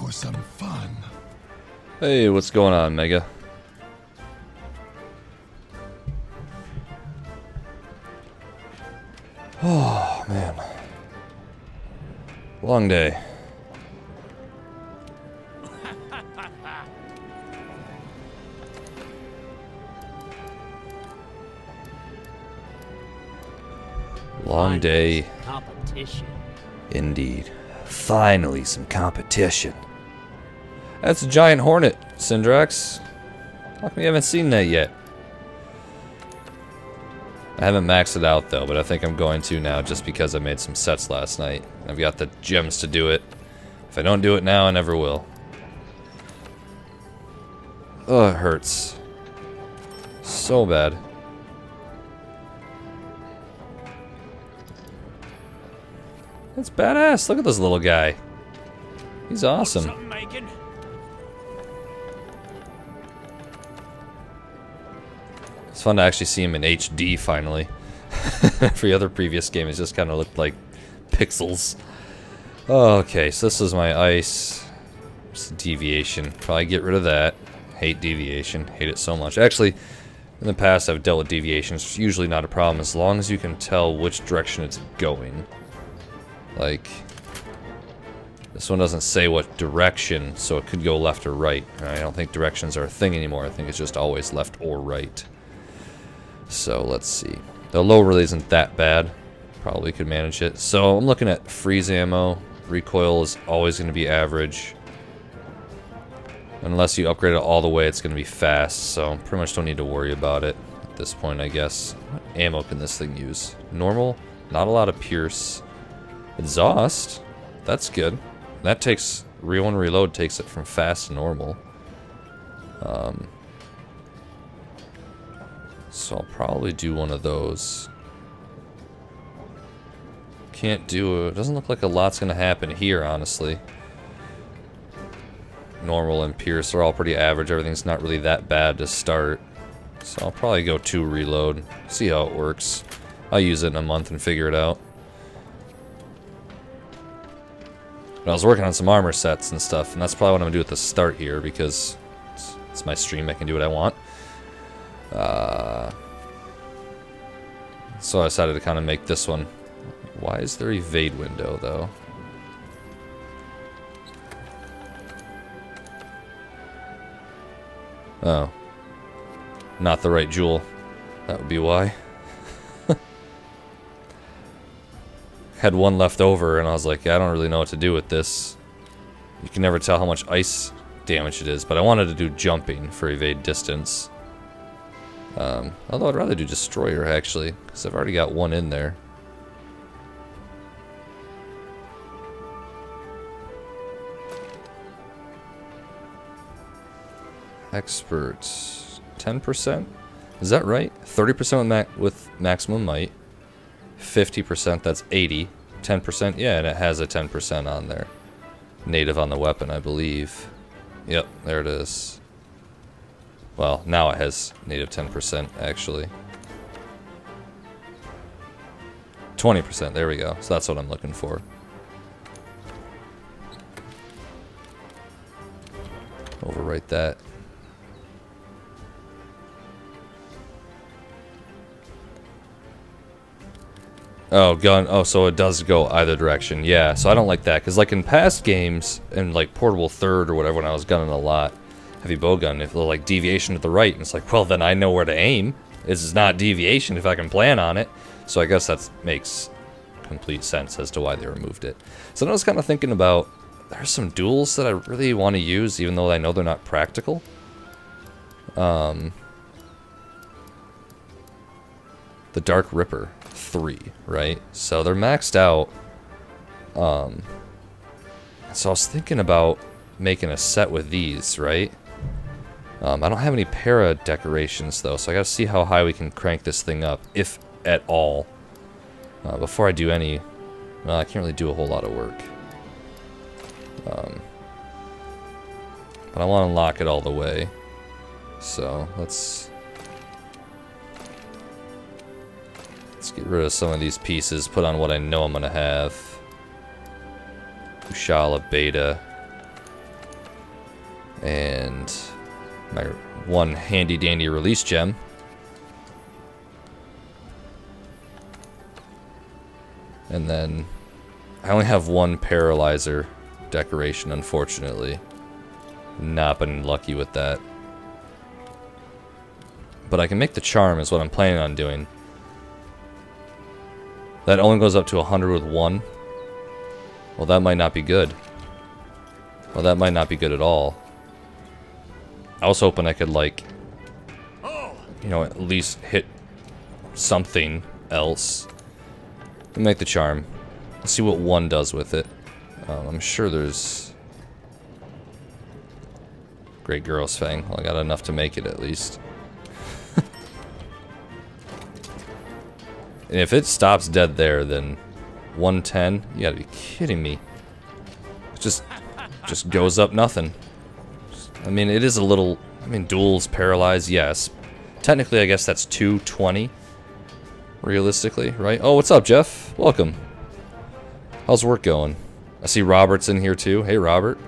for some fun. Hey, what's going on, Mega? Oh, man. Long day. Long day. Competition. Indeed. Finally, some competition. That's a giant hornet, Syndrax. How come you haven't seen that yet? I haven't maxed it out though, but I think I'm going to now just because I made some sets last night. I've got the gems to do it. If I don't do it now, I never will. Oh, it hurts. So bad. That's badass. Look at this little guy. He's awesome. It's fun to actually see him in HD finally. Every other previous game, it just kind of looked like pixels. Okay, so this is my ice. It's deviation. Probably get rid of that. Hate deviation. Hate it so much. Actually, in the past I've dealt with deviation. It's usually not a problem as long as you can tell which direction it's going. Like, this one doesn't say what direction, so it could go left or right. I don't think directions are a thing anymore. I think it's just always left or right. So let's see. The low really isn't that bad. Probably could manage it. So I'm looking at freeze ammo. Recoil is always going to be average. Unless you upgrade it all the way, it's going to be fast. So pretty much don't need to worry about it at this point, I guess. What ammo can this thing use? Normal. Not a lot of pierce. Exhaust. That's good. That takes... One reload takes it from fast to normal. So I'll probably do one of those. Can't do it. Doesn't look like a lot's gonna happen here, honestly. Normal and pierce are all pretty average. Everything's not really that bad to start. So I'll probably go 2 reload. See how it works. I'll use it in a month and figure it out. But I was working on some armor sets and stuff, and that's probably what I'm gonna do at the start here because it's my stream. I can do what I want. So I decided to kind of make this one. Why is there evade window though? Oh. Not the right jewel. That would be why. Had one left over and I was like, I don't really know what to do with this. You can never tell how much ice damage it is, but I wanted to do jumping for evade distance. Although I'd rather do destroyer actually, because I've already got one in there. Experts, 10%? Is that right? 30% with maximum might. 50%, that's 80. 10%, yeah, and it has a 10% on there. Native on the weapon, I believe. Yep, there it is. Well, now it has native 10%, actually. 20%, there we go. So that's what I'm looking for. Overwrite that. Oh, gun. Oh, so it does go either direction. Yeah, so I don't like that. Because, like, in past games, in, like, Portable Third or whatever, when I was gunning a lot, heavy bowgun, if like deviation to the right, and it's like, well, then I know where to aim. This is not deviation if I can plan on it. So I guess that makes complete sense as to why they removed it. So I was kind of thinking about, there's some duels that I really want to use, even though I know they're not practical. The Dark Ripper 3, right? So they're maxed out. So I was thinking about making a set with these, right? I don't have any para decorations though, so I gotta see how high we can crank this thing up, if at all. Before I do any... Well, I can't really do a whole lot of work. But I want to unlock it all the way. So, let's get rid of some of these pieces, put on what I know I'm gonna have. Ushala Beta. And my one handy dandy release gem. And then I only have one paralyzer decoration, unfortunately. Not been lucky with that. But I can make the charm is what I'm planning on doing. That only goes up to 100 with one. Well, that might not be good. Well, that might not be good at all. I was hoping I could, like, you know, at least hit something else. Make the charm. Let's see what one does with it. I'm sure there's... Great Girl's Fang. Well, I got enough to make it at least. And if it stops dead there, then 110? You gotta be kidding me. It just goes up nothing. I mean, it is a little... I mean, duels, paralyzed, yes. Technically, I guess that's 220. Realistically, right? Oh, what's up, Jeff? Welcome. How's work going? I see Robert's in here, too. Hey, Robert.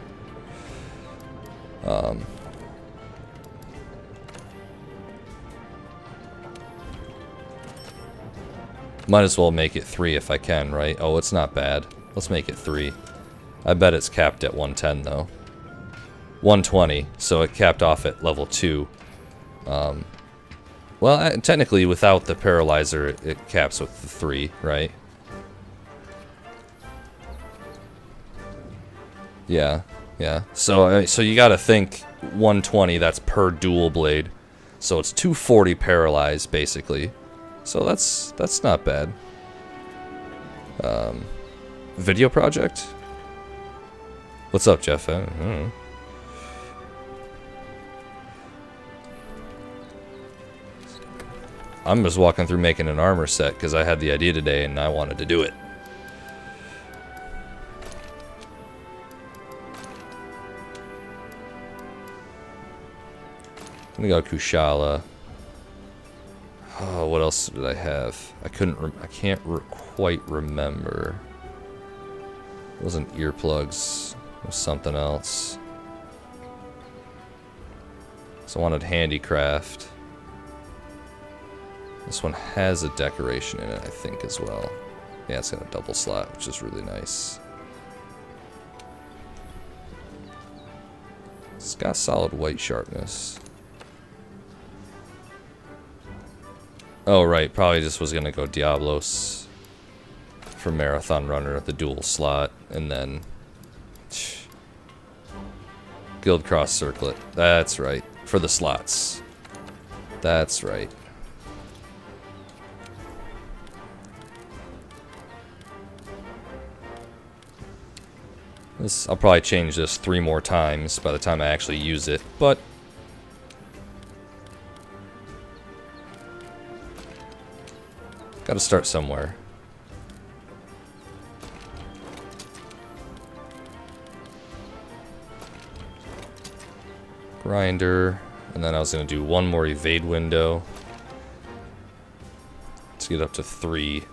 Might as well make it 3 if I can, right? Oh, it's not bad. Let's make it 3. I bet it's capped at 110, though. 120, so it capped off at level 2. Well, technically, without the paralyzer, it caps with the 3, right? Yeah, yeah. So you gotta think 120, that's per dual blade. So it's 240 paralyzed, basically. So that's not bad. Video project? What's up, Jeff? I don't know. I'm just walking through making an armor set because I had the idea today and I wanted to do it. I'm gonna go Kushala. Oh, what else did I have? I can't quite remember. It wasn't earplugs. It was something else. So I wanted handicraft. This one has a decoration in it, I think, as well. Yeah, it's got a double slot, which is really nice. It's got solid white sharpness. Oh, right, probably just was gonna go Diablos for Marathon Runner, the dual slot, and then Guild Cross Circlet. That's right, for the slots. That's right. I'll probably change this 3 more times by the time I actually use it, but gotta start somewhere. Grinder, and then I was gonna do 1 more evade window to get up to 3.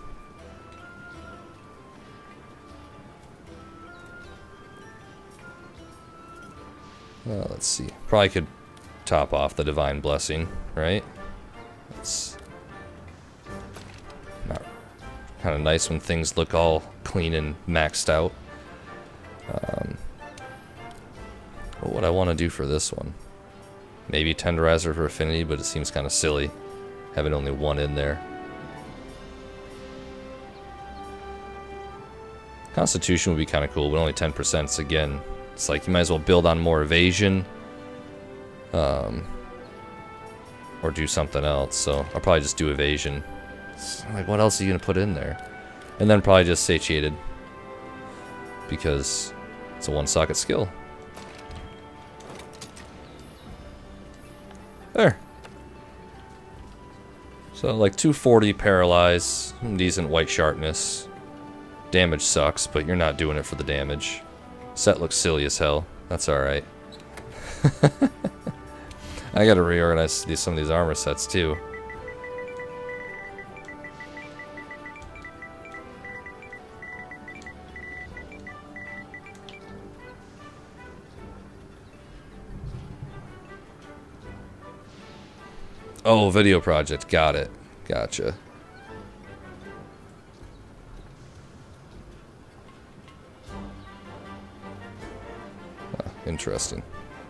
Well, let's see. Probably could top off the Divine Blessing, right? It's not kind of nice when things look all clean and maxed out. What would I want to do for this one? Maybe Tenderizer for Affinity, but it seems kind of silly having only 1 in there. Constitution would be kind of cool, but only 10%. So again, it's like you might as well build on more evasion, or do something else. So I'll probably just do evasion. Like, what else are you gonna put in there? And then probably just satiated, because it's a 1-socket skill. There. So like 240 paralyze, decent white sharpness. Damage sucks, but you're not doing it for the damage. Set looks silly as hell. That's alright. I gotta reorganize some of these armor sets too. Oh, video project. Got it. Gotcha. Oh, interesting.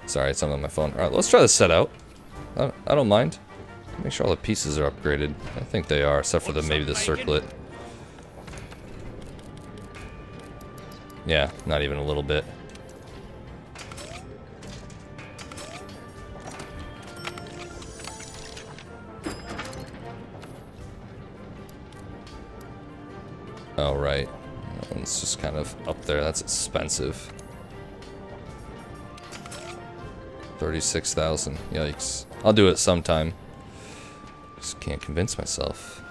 Sorry, it's not on my phone. Alright, let's try this set out. I don't mind. Make sure all the pieces are upgraded. I think they are, except for maybe the circlet. Yeah, not even a little bit. Oh, right. That one's just kind of up there. That's expensive. 36,000. Yikes. I'll do it sometime. Just can't convince myself.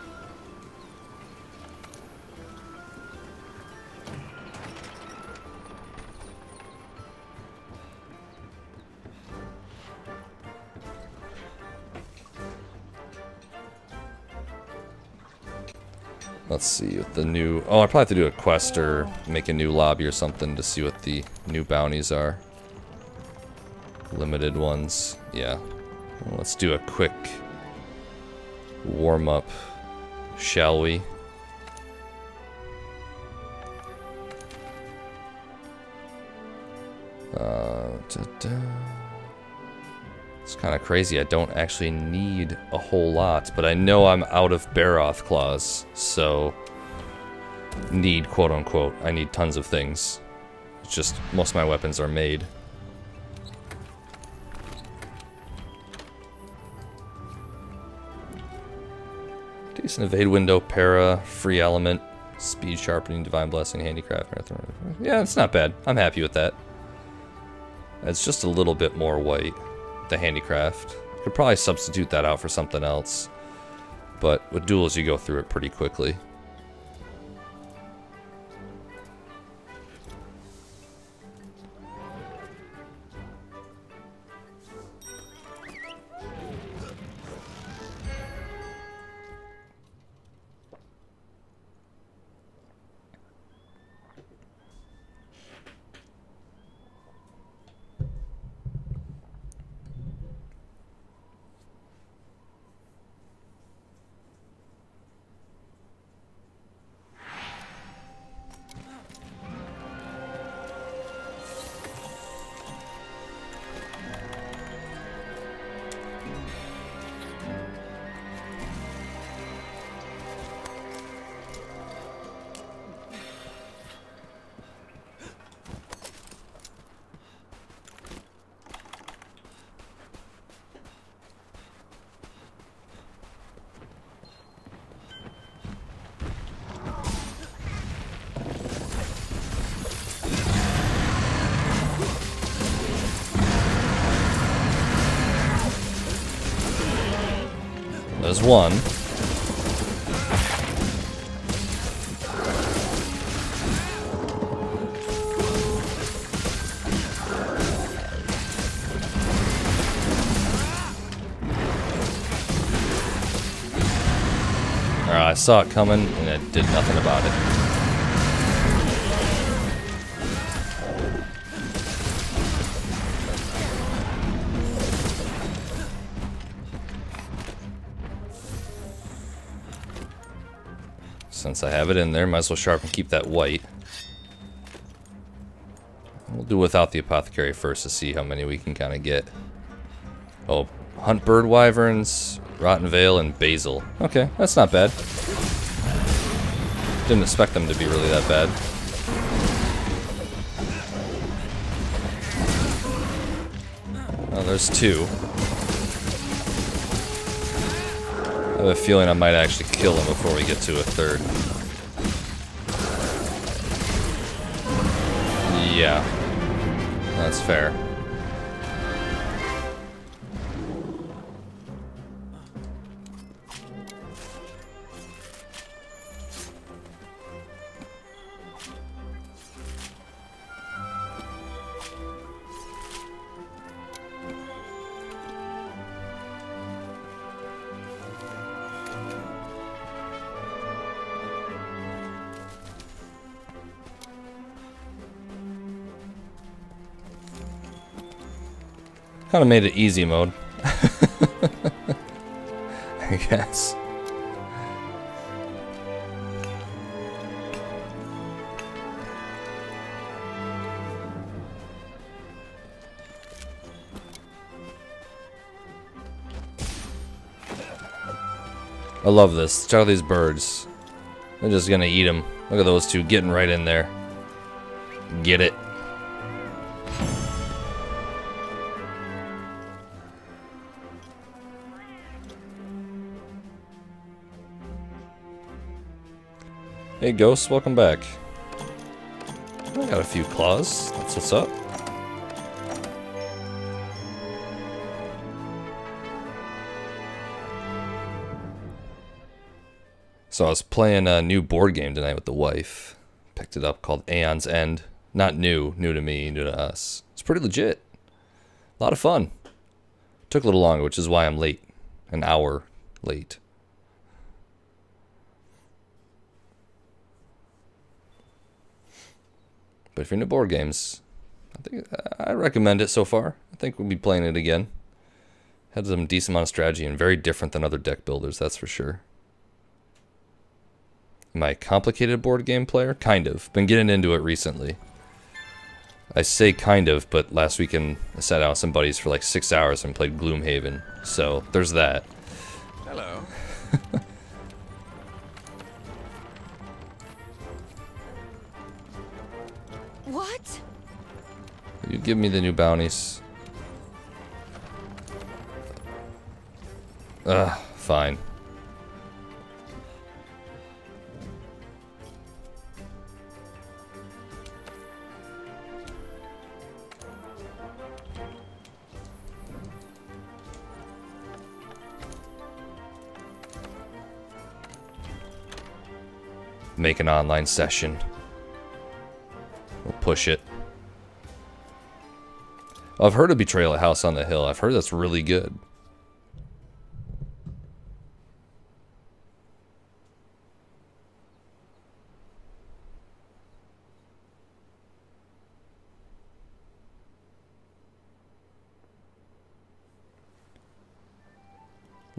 Let's see what the new... Oh, I probably have to do a quest or make a new lobby or something to see what the new bounties are. Limited ones. Yeah. Well, let's do a quick warm-up, shall we? It's kind of crazy. I don't actually need a whole lot, but I know I'm out of Baroth claws, so need, quote-unquote. I need tons of things. It's just most of my weapons are made. Decent evade window, para, free element, speed sharpening, divine blessing, handicraft. Yeah, it's not bad. I'm happy with that. It's just a little bit more white, the handicraft. Could probably substitute that out for something else, but with duels you go through it pretty quickly. There's one. Alright, I saw it coming and it did nothing about it. Since I have it in there, might as well sharpen, keep that white. We'll do without the apothecary first to see how many we can kind of get. Oh, hunt bird wyverns, rotten veil, and basil. Okay, that's not bad. Didn't expect them to be really that bad. Oh, there's two. I have a feeling I might actually kill him before we get to a third. Yeah, that's fair. Kind of made it easy mode. guess. I love this. Check out these birds. They're just gonna eat them. Look at those two getting right in there. Get it. Hey Ghost, welcome back. I got a few claws. That's what's up. So I was playing a new board game tonight with the wife. Picked it up called Aeon's End. Not new to me, new to us. It's pretty legit. A lot of fun. Took a little longer, which is why I'm late. An hour late. But if you're into board games, I recommend it so far. I think we'll be playing it again. Had some decent amount of strategy and very different than other deck builders, that's for sure. Am I a complicated board game player? Kind of. Been getting into it recently. I say kind of, but last weekend I sat out with some buddies for like 6 hours and played Gloomhaven. So, there's that. Hello. What? You give me the new bounties. Fine. Make an online session. We'll push it. I've heard of Betrayal at House on the Hill. I've heard that's really good.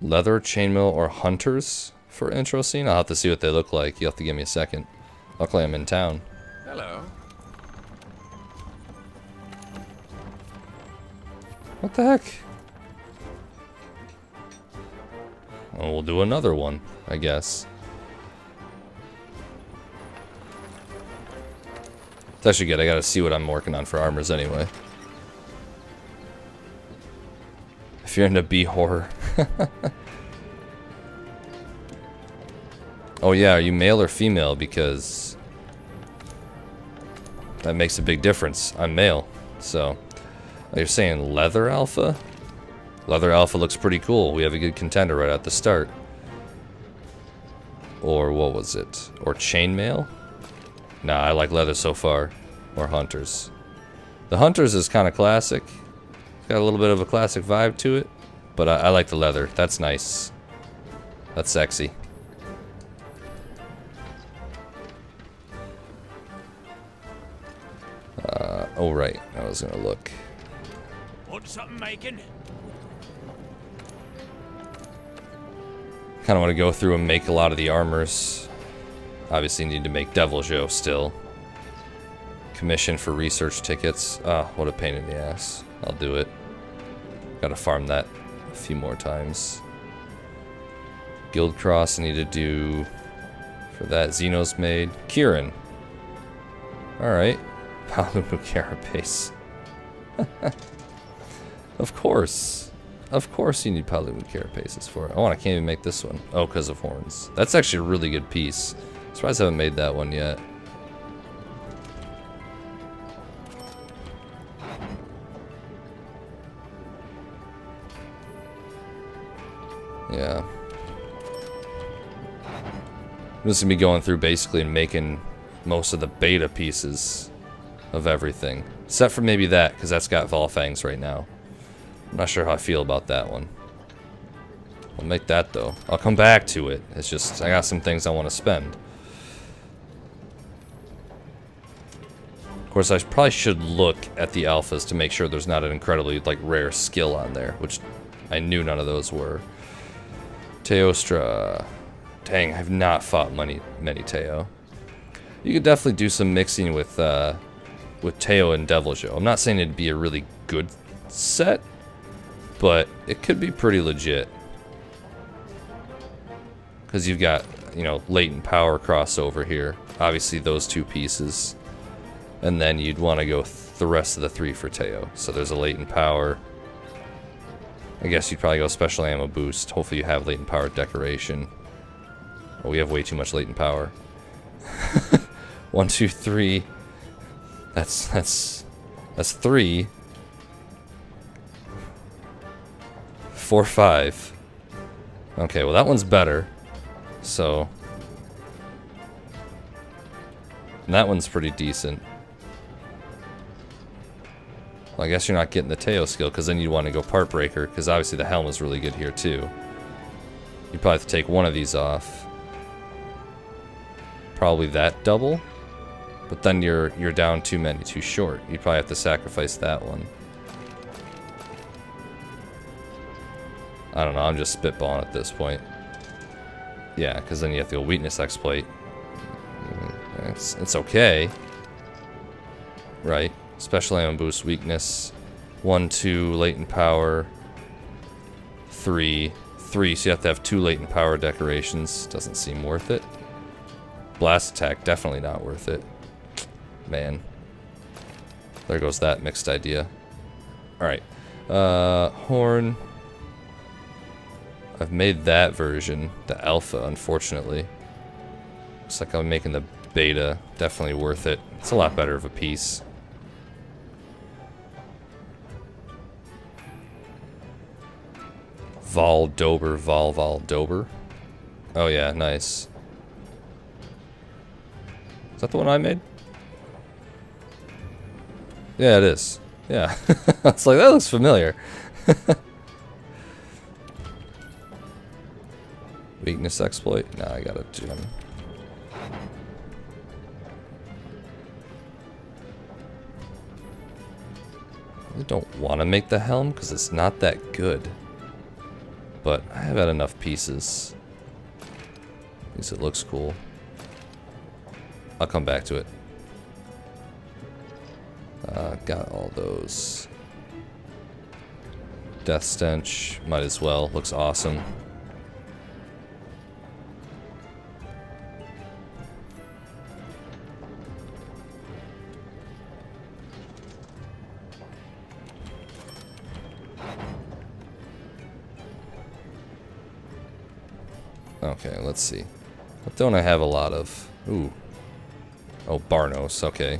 Leather, chainmail, or hunters for intro scene? I'll have to see what they look like. You'll have to give me a second. Luckily I'm in town. Hello. What the heck? Well, we'll do another one, I guess. It's actually good. I gotta see what I'm working on for armors anyway. If you're into bee horror. Oh yeah, are you male or female? Because that makes a big difference. I'm male, so... You're saying Leather Alpha? Leather Alpha looks pretty cool. We have a good contender right at the start. Or what was it? Or Chainmail? Nah, I like Leather so far. Or Hunters. The Hunters is kind of classic. It's got a little bit of a classic vibe to it. But I like the Leather. That's nice. That's sexy. Oh right, I was gonna look. Want something making? Kind of want to go through and make a lot of the armors. Obviously need to make Devil Joe still. Commission for research tickets. Ah, what a pain in the ass. I'll do it. Gotta farm that a few more times. Guild Cross I need to do for that. Xenos made. Kieran. Alright. Paladin Carapace. Of course. Of course you need Paladin Carapaces for it. Oh, and I can't even make this one. Oh, because of horns. That's actually a really good piece. Surprised I haven't made that one yet. Yeah. I'm just gonna be going through basically and making most of the beta pieces of everything. Except for maybe that, because that's got Volfangs right now. I'm not sure how I feel about that one. I'll make that though. I'll come back to it. It's just, I got some things I want to spend. Of course, I probably should look at the alphas to make sure there's not an incredibly, like, rare skill on there, which I knew none of those were. Teostra. Dang, I've not fought many Teo. You could definitely do some mixing with Teo and Deviljho. I'm not saying it'd be a really good set, but it could be pretty legit. Because you've got, you know, latent power crossover here. Obviously those two pieces. And then you'd want to go the rest of the 3 for Teo. So there's a latent power. I guess you'd probably go special ammo boost. Hopefully you have latent power decoration. Oh, we have way too much latent power. 1, 2, 3. That's 3. 4, 5. Okay, well that one's better. So and that one's pretty decent. Well, I guess you're not getting the Teo skill, because then you want to go part breaker, because obviously the helm is really good here too. You probably have to take one of these off. Probably that double, but then you're down too many, too short. You'd probably have to sacrifice that one. I don't know, I'm just spitballing at this point. Yeah, because then you have to go weakness exploit. It's okay. Right. Special ammo boost, weakness. 1, 2, latent power. 3. 3, so you have to have 2 latent power decorations. Doesn't seem worth it. Blast attack, definitely not worth it. Man. There goes that mixed idea. Alright. Horn. I've made that version, the alpha, unfortunately. Looks like I'm making the beta. Definitely worth it. It's a lot better of a piece. Voldober. Oh yeah, nice. Is that the one I made? Yeah, it is. Yeah. It's like, that looks familiar. Weakness exploit? Nah, I got a gem. I don't want to make the helm because it's not that good. But I have had enough pieces. At least it looks cool. I'll come back to it. Got all those. Death Stench, might as well. Looks awesome. Okay, let's see. What don't I have a lot of? Ooh. Oh, Barnos, okay.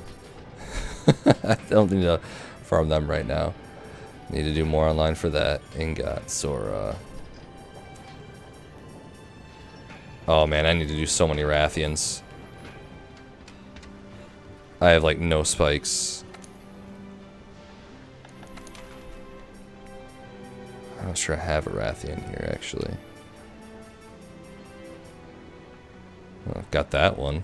I don't need to farm them right now. Need to do more online for that. Ingots or, oh man, I need to do so many Rathians. I have like no spikes. I'm not sure I have a Rathian here actually. Well, I've got that one.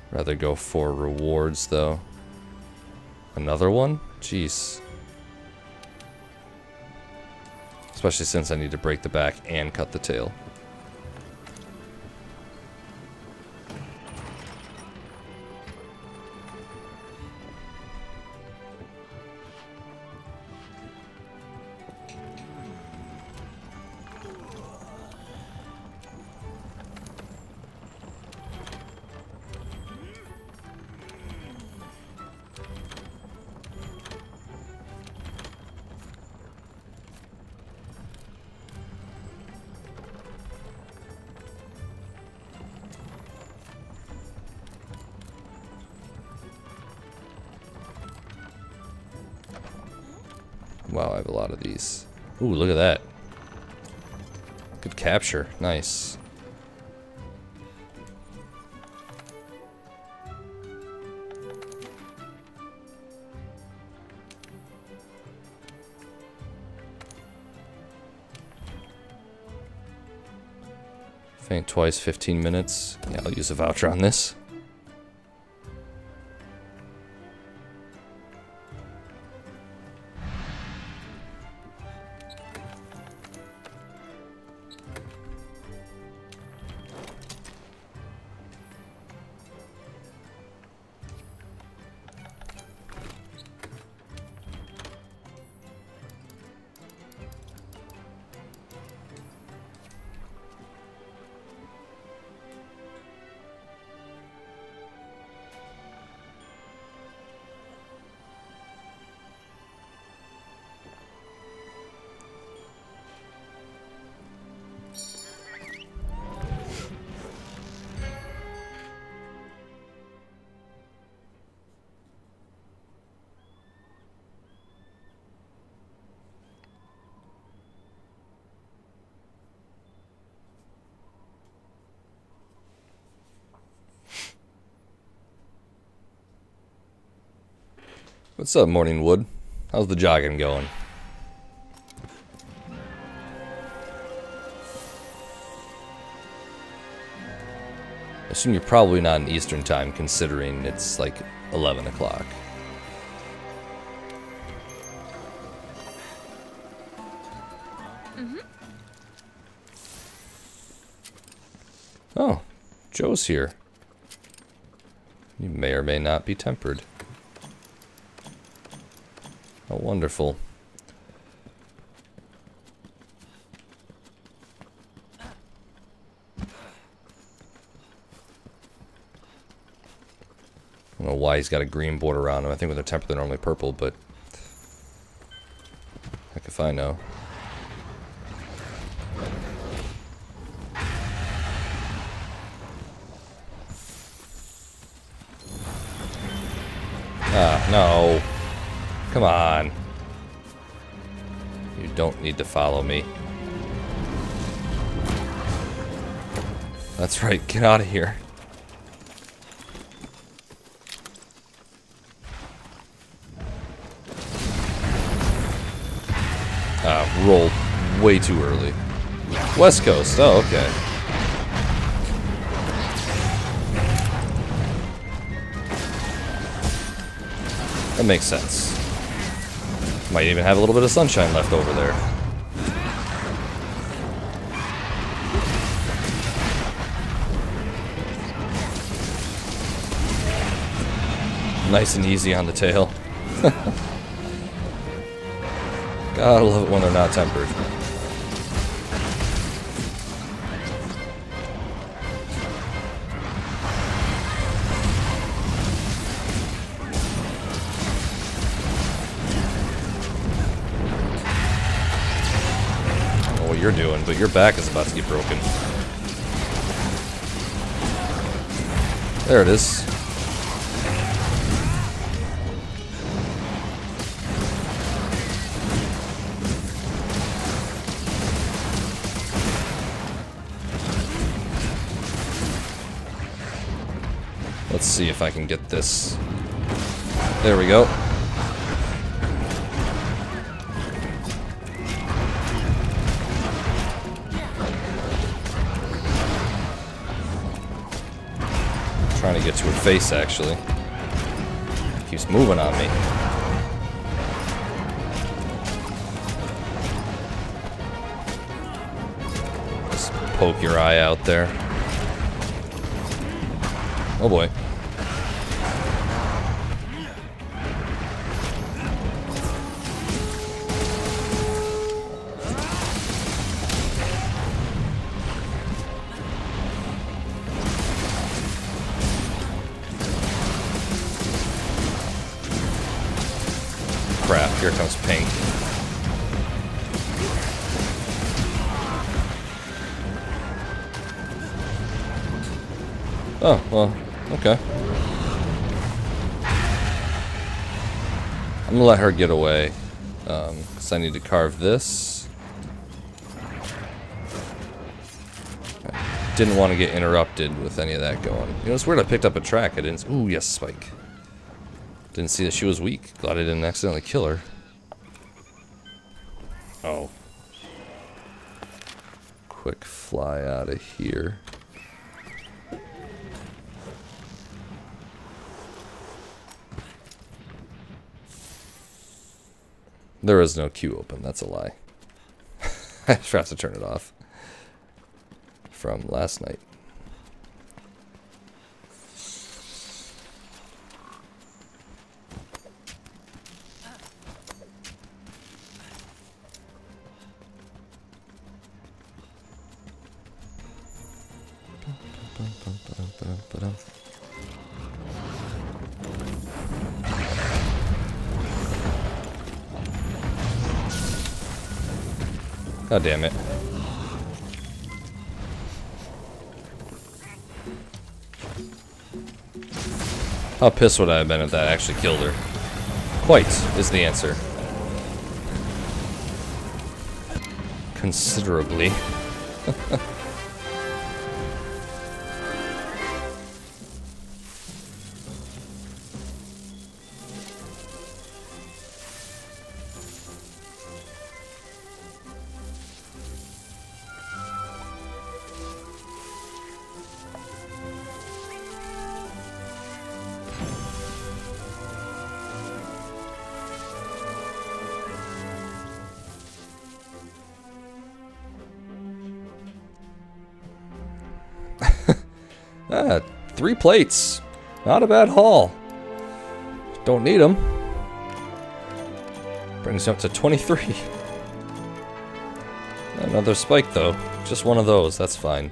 Rather go for rewards though. Another one? Jeez. Especially since I need to break the back and cut the tail. Wow, I have a lot of these. Ooh, look at that. Good capture. Nice. Faint twice, 15 minutes. Yeah, I'll use a voucher on this. What's up, Morning Wood? How's the jogging going? I assume you're probably not in Eastern time, considering it's like 11 o'clock. Oh, Joe's here. You may or may not be tempered. How wonderful. I don't know why he's got a green border around him. I think when they're tempered they're normally purple, but heck if I know. Ah, no. Come on. You don't need to follow me. That's right, get out of here. Rolled way too early. West Coast, oh, okay. That makes sense. Might even have a little bit of sunshine left over there. Nice and easy on the tail. Gotta love it when they're not tempered. You're doing, but your back is about to get broken. There it is. Let's see if I can get this. There we go. Trying to get to her face, actually. Keeps moving on me. Just poke your eye out there. Oh boy. Crap, here comes Pink. Oh, well, okay. I'm gonna let her get away, because I need to carve this. Didn't want to get interrupted with any of that going. You know, it's weird I picked up a track. I didn't... Ooh, yes, Spike. Didn't see that she was weak. Glad I didn't accidentally kill her. Oh. Quick fly out of here. There is no queue open. That's a lie. I forgot to turn it off. From last night. God damn it. How pissed would I have been if that actually killed her? Quite is the answer. Considerably. Ah, 3 plates. Not a bad haul. Don't need them. Brings you up to 23. Another spike though. Just one of those, that's fine.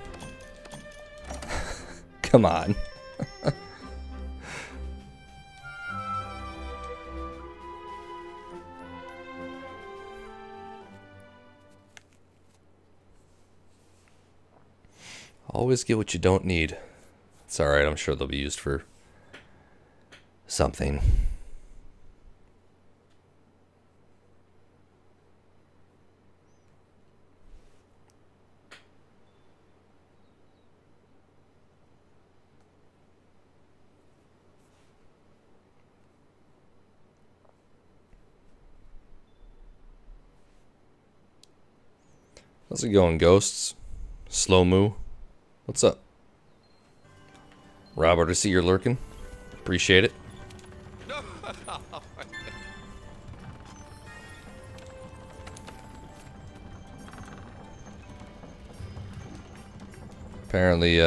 Come on. Always get what you don't need. It's alright, I'm sure they'll be used for something. How's it going, ghosts? Slow moo? What's up? Robert, I see you're lurking. Appreciate it. Apparently,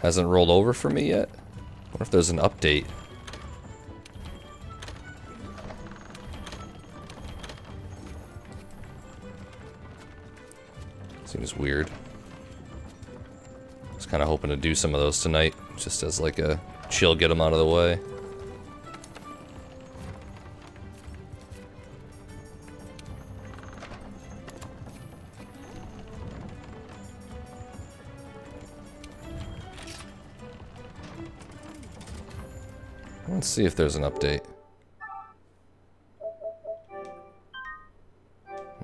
hasn't rolled over for me yet. What if there's an update? Seems weird. I was kind of hoping to do some of those tonight, just as like a chill, get them out of the way. Let's see if there's an update.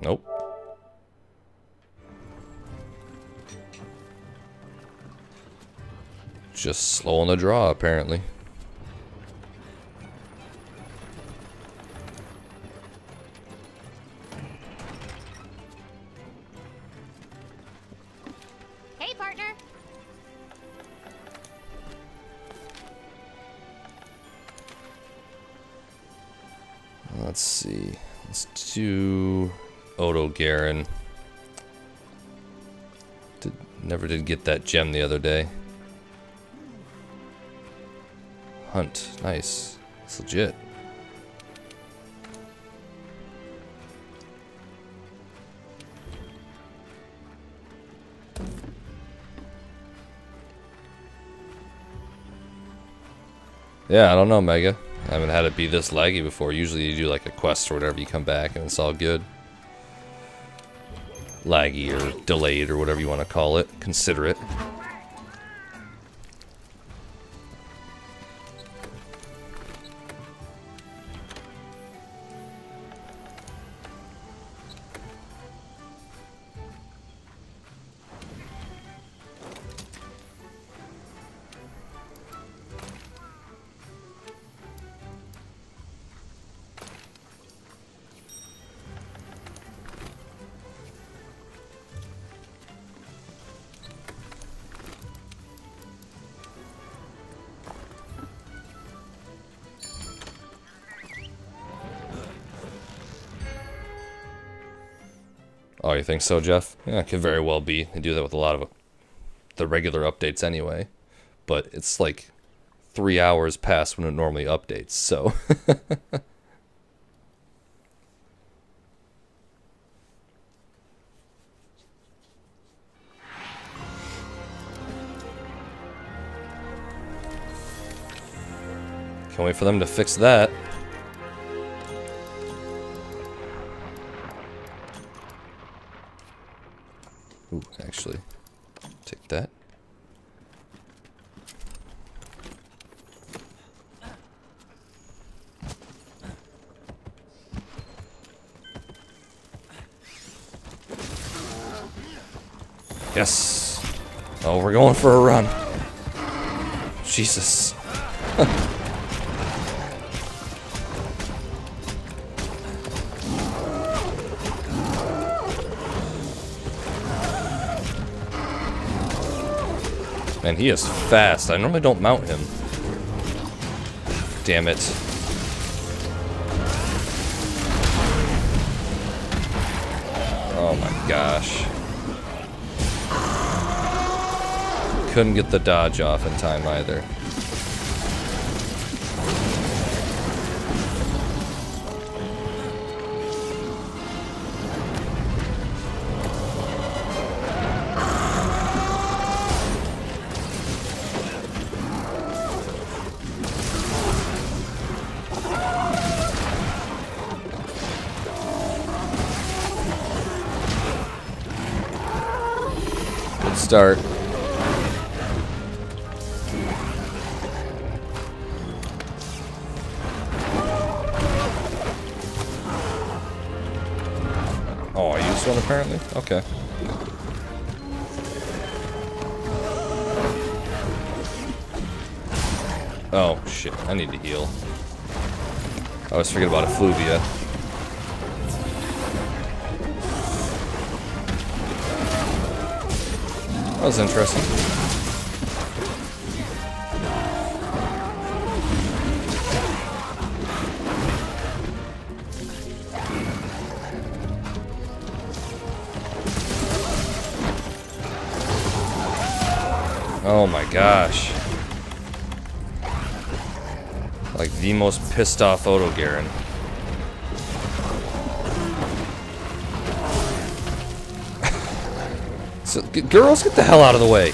Nope. Just slow on the draw, apparently. Hey, partner. Let's see. Let's do Odo Garen. Never did get that gem the other day. Hunt. Nice. It's legit. Yeah, I don't know, Mega. I haven't had it be this laggy before. Usually you do like a quest or whatever, you come back and it's all good. Laggy or delayed or whatever you want to call it. Consider it. Oh, you think so, Jeff? Yeah, it could very well be. They do that with a lot of the regular updates anyway. But it's like 3 hours past when it normally updates, so... Can't wait for them to fix that. Ooh, actually, take that. Yes. Oh, we're going for a run. Jesus. Man, he is fast. I normally don't mount him. Damn it. Oh my gosh. couldn't get the dodge off in time either. Good start. Oh, I used one apparently? Okay. Oh, shit. I need to heal. I always forget about effluvia. That was interesting. Oh my gosh. Like the most pissed off Odo Garen. So, girls, get the hell out of the way.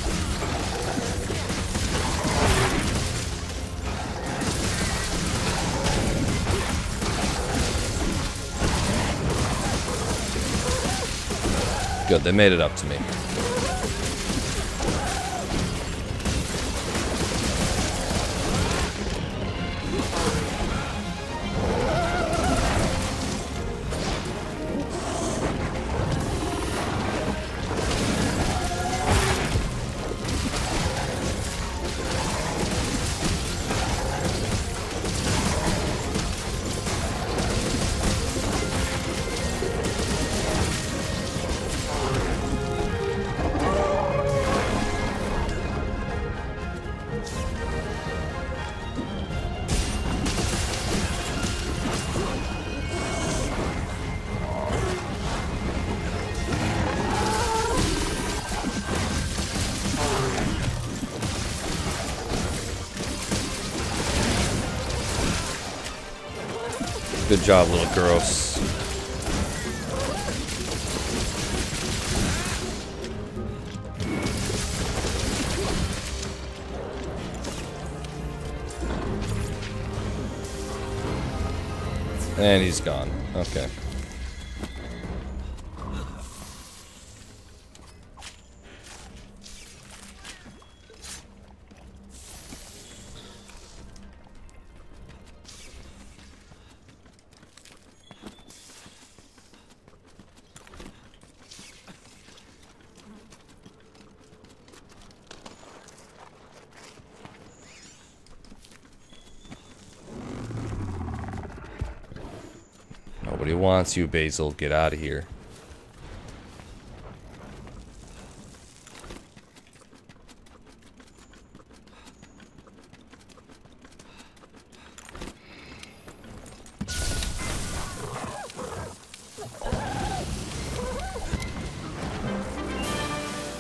Good, they made it up to me. Good job, little gross. And he's gone. Okay. Nobody wants you, Basil. Get out of here.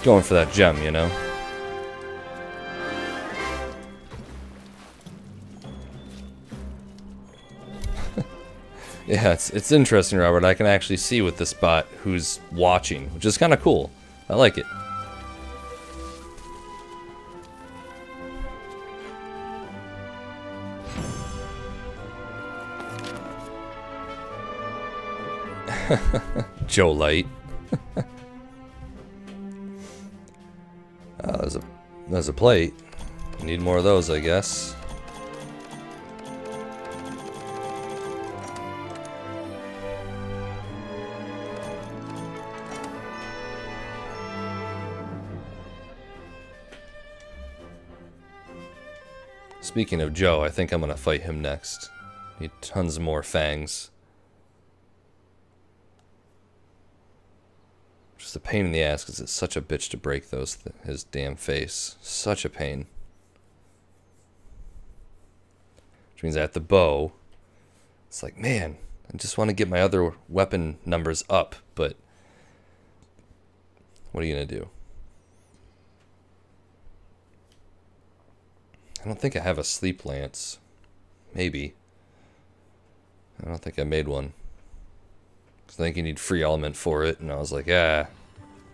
Going for that gem, you know? Yeah, it's interesting, Robert. I can actually see with this bot who's watching, which is kind of cool. I like it. Joe Light. There's a plate. Need more of those, I guess. Speaking of Joe, I think I'm gonna fight him next. Need tons more fangs. Just a pain in the ass because it's such a bitch to break those his damn face. Such a pain. Which means I have the bow. It's like, man, I just want to get my other weapon numbers up, but what are you gonna do? I don't think I have a sleep lance. Maybe. I don't think I made one. 'Cause I think you need free element for it, and I was like, yeah,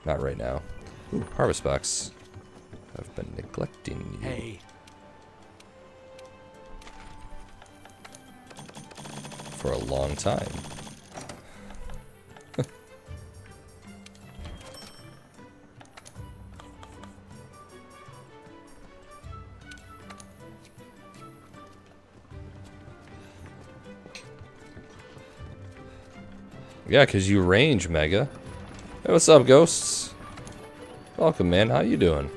not right now. Ooh, harvest box. I've been neglecting you. Hey. For a long time. Yeah, because you range, Mega. Hey, what's up, ghosts? Welcome, man. How you doing?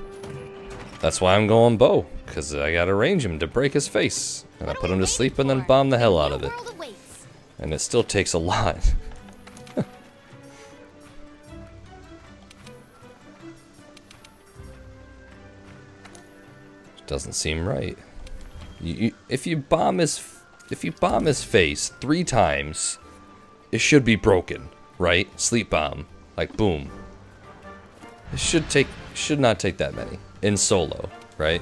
That's why I'm going bow, because I gotta range him to break his face. And I put him to sleep and then bomb the hell out of it. And it still takes a lot. Doesn't seem right. If you bomb his face 3 times, it should be broken, right? Sleep bomb, like boom. It should not take that many in solo, right?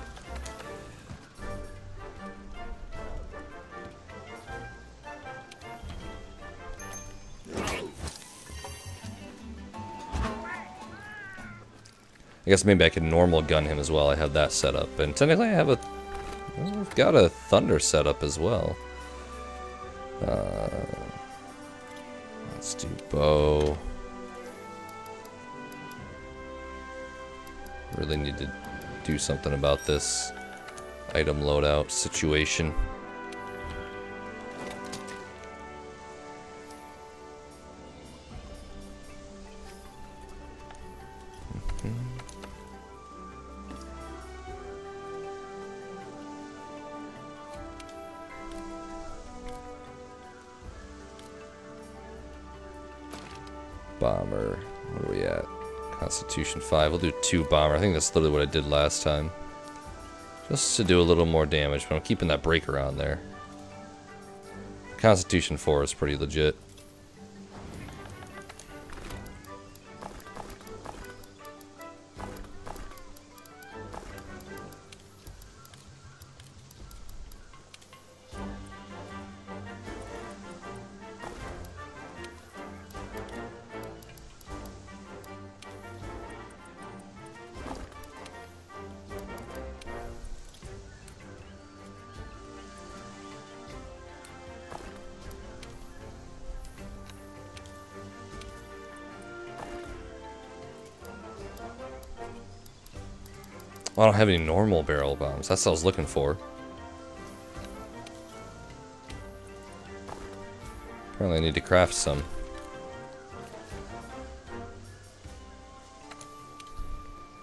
I guess maybe I could normal gun him as well. I have that set up, and technically I've got a thunder set up as well. Let's do bow. Really need to do something about this item loadout situation. Bomber. Where are we at? Constitution 5. We'll do 2 bomber. I think that's literally what I did last time. Just to do a little more damage, but I'm keeping that breaker on there. Constitution 4 is pretty legit. Oh, I don't have any normal barrel bombs. That's what I was looking for. Apparently I need to craft some.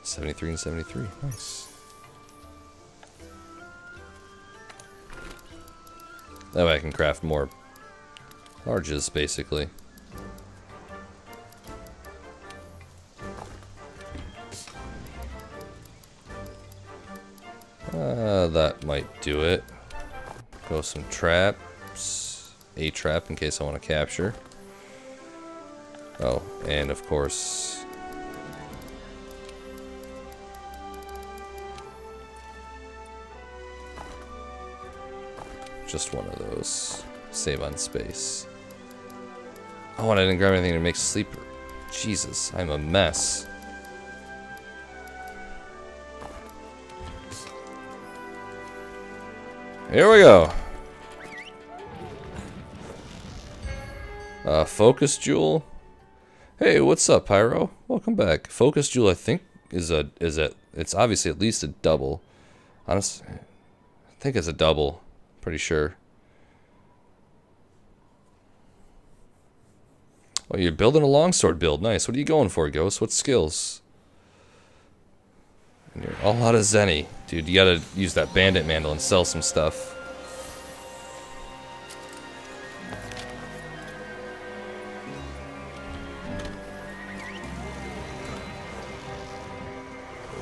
$73 and $73. Nice. That way I can craft more larges, basically. That might do it. Go some traps. A trap in case I want to capture. Oh, and of course... just one of those. Save on space. Oh, and I didn't grab anything to make sleeper. Jesus, I'm a mess. Here we go. Focus Jewel. Hey, what's up, Pyro? Welcome back. Focus Jewel, I think, it's obviously at least a double. Honestly, I think it's a double. Pretty sure. Oh, you're building a longsword build. Nice. What are you going for, Ghost? What skills? And you're all out of Zenny. Dude, you gotta use that bandit mantle and sell some stuff.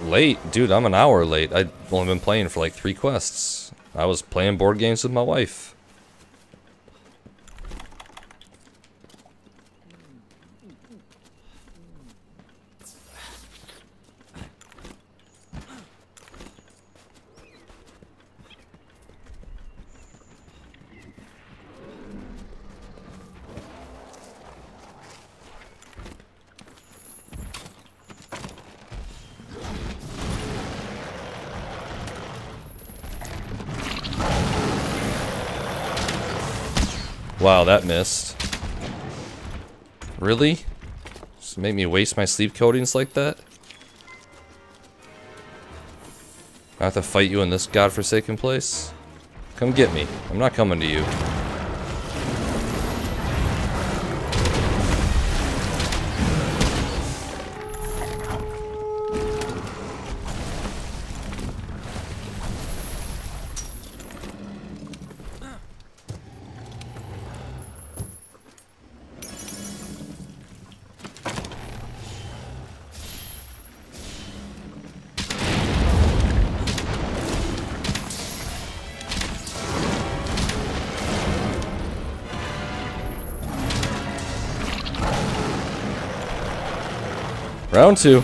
Late? Dude, I'm an hour late. I've only been playing for like 3 quests. I was playing board games with my wife. Wow, that missed. Really? Just make me waste my sleep coatings like that? I have to fight you in this godforsaken place? Come get me. I'm not coming to you. Round 2.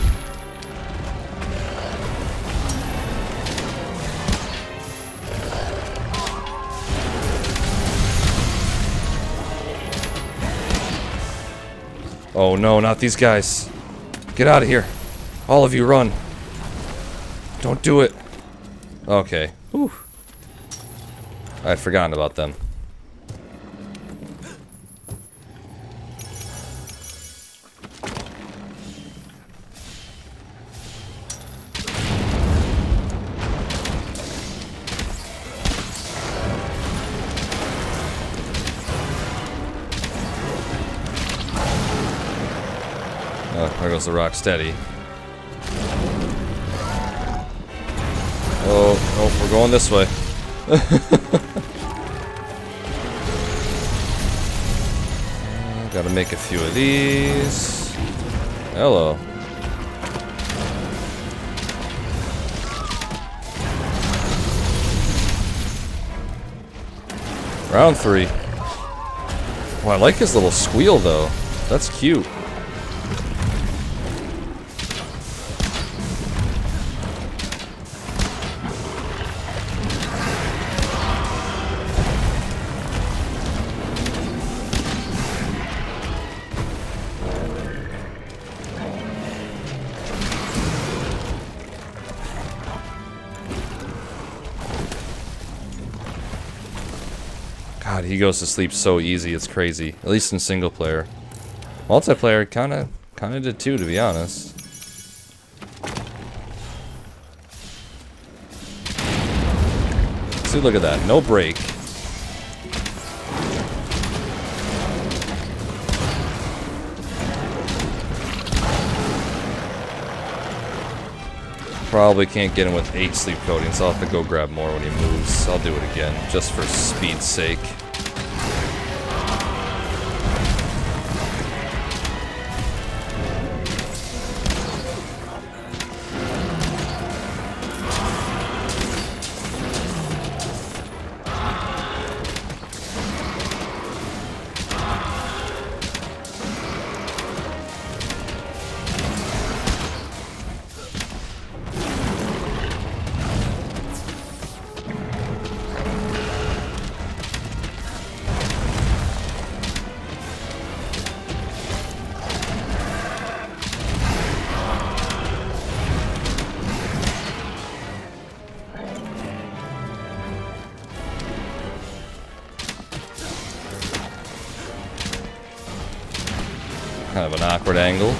Oh no, not these guys. Get out of here. All of you run. Don't do it. Okay. Whew. I'd forgotten about them. Oh, there goes the rock steady. Oh, we're going this way. Gotta make a few of these. Hello. Round 3. Oh, I like his little squeal though. That's cute. God, he goes to sleep so easy, it's crazy. At least in single player. Multiplayer kinda did too, to be honest. See, look at that. No break. Probably can't get him with 8 sleep coatings. I'll have to go grab more when he moves. I'll do it again, just for speed's sake. Kind of an awkward angle.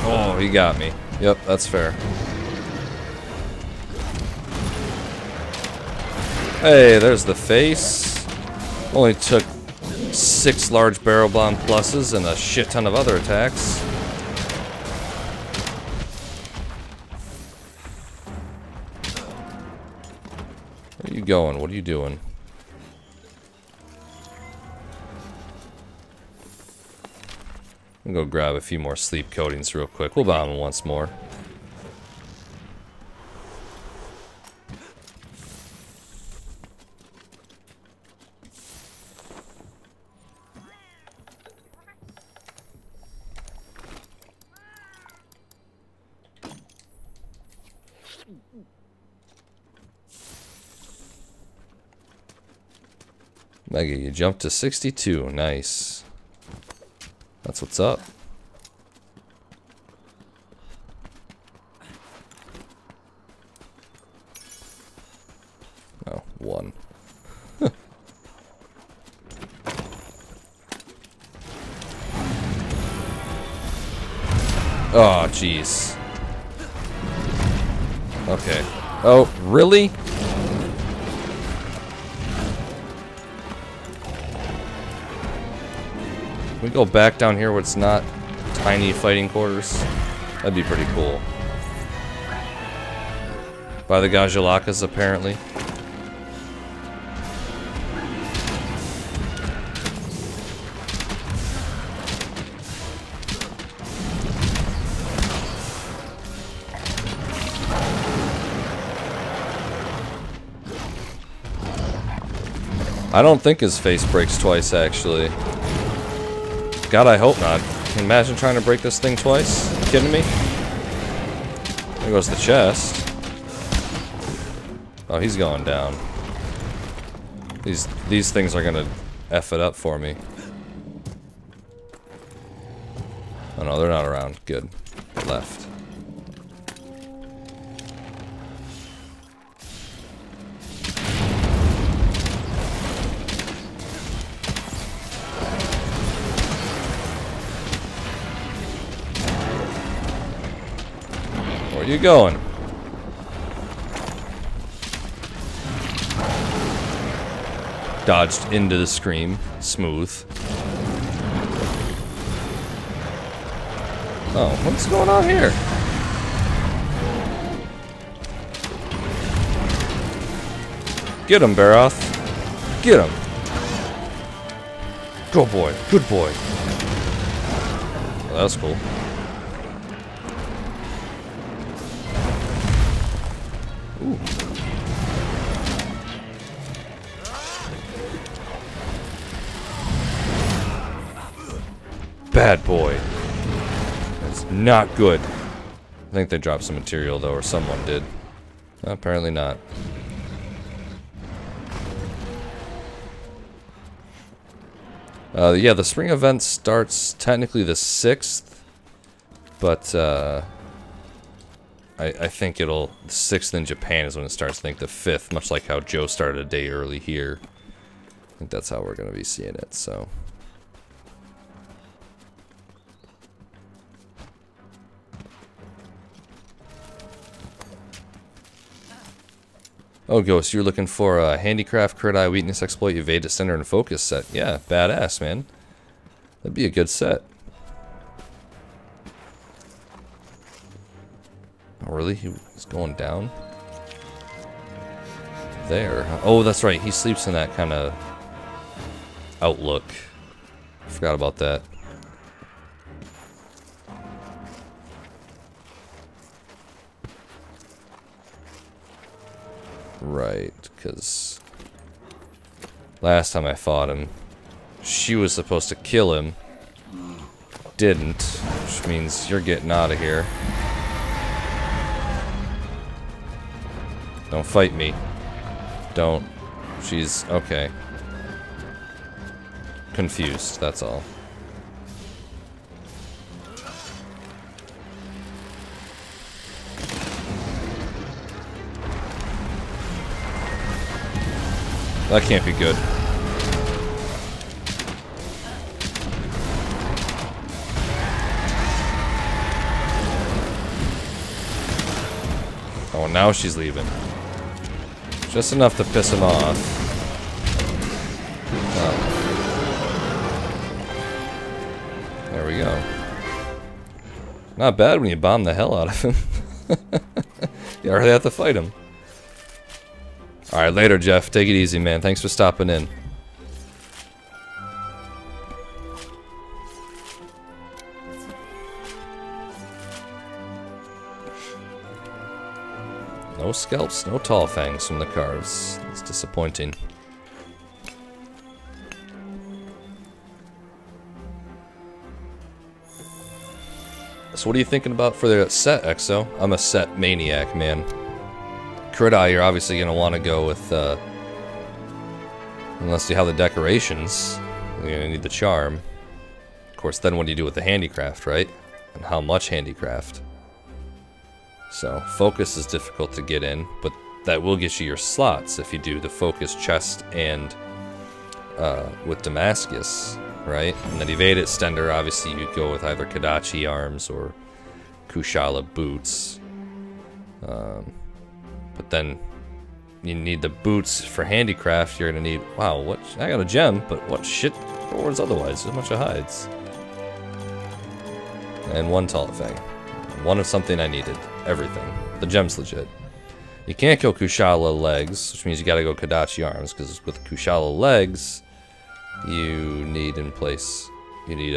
Oh, he got me. Yep, that's fair. Hey, there's the face. Only took 6 large barrel bomb pluses and a shit ton of other attacks. Where are you going? What are you doing? I'm gonna go grab a few more sleep coatings real quick. We'll bomb him once more. Mega, you jumped to 62. Nice. That's what's up. Oh, 1. Oh, jeez. Okay. Oh, really? Can we go back down here where it's not tiny fighting quarters? That'd be pretty cool. By the Gajalakas, apparently. I don't think his face breaks twice, actually. God, I hope not. Can you imagine trying to break this thing twice? You kidding me? There goes the chest. Oh, he's going down. These things are gonna F it up for me. Oh no, they're not around. Good. Left. Where you going? Dodged into the scream. Smooth. Oh, what's going on here? Get him, Baroth. Get him. Good boy. Good boy. Well, that was cool. Ooh. Bad boy. That's not good. I think they dropped some material though, or someone did. Apparently not. Yeah, the spring event starts technically the 6th, but I think the 6th in Japan is when it starts. I think the 5th, much like how Joe started a day early here. I think that's how we're going to be seeing it, so. Oh, Ghost, you're looking for a handicraft, crit eye, weakness, exploit, evade, center, and focus set. Yeah, badass, man. That'd be a good set. Oh, really? He's going down? There. Oh, that's right. He sleeps in that kind of outlook. Forgot about that. Right, because last time I fought him, she was supposed to kill him. Didn't, which means you're getting out of here. Don't fight me. Don't. She's okay. Confused, that's all. That can't be good. Oh, now she's leaving. Just enough to piss him off. Oh. There we go. Not bad when you bomb the hell out of him. You hardly have to fight him. Alright, later, Jeff. Take it easy, man. Thanks for stopping in. No scalps, no tall fangs from the cards. It's disappointing. So what are you thinking about for the set, Exo? I'm a set maniac, man. Crit eye, you're obviously going to want to go with Unless you have the decorations, you're going to need the charm. Of course, then what do you do with the handicraft, right? And how much handicraft? So, focus is difficult to get in, but that will get you your slots if you do the focus chest and with Damascus, right? And then evade extender, obviously you go with either Kadachi arms or Kushala boots. But then you need the boots for handicraft. You're gonna need, wow, what? I got a gem, but what shit rewards otherwise? There's a bunch of hides. And one tall thing. One of something I needed. Everything. The gem's legit. You can't go Kushala legs, which means you gotta go Kadachi arms, because with Kushala legs, you need in place, you need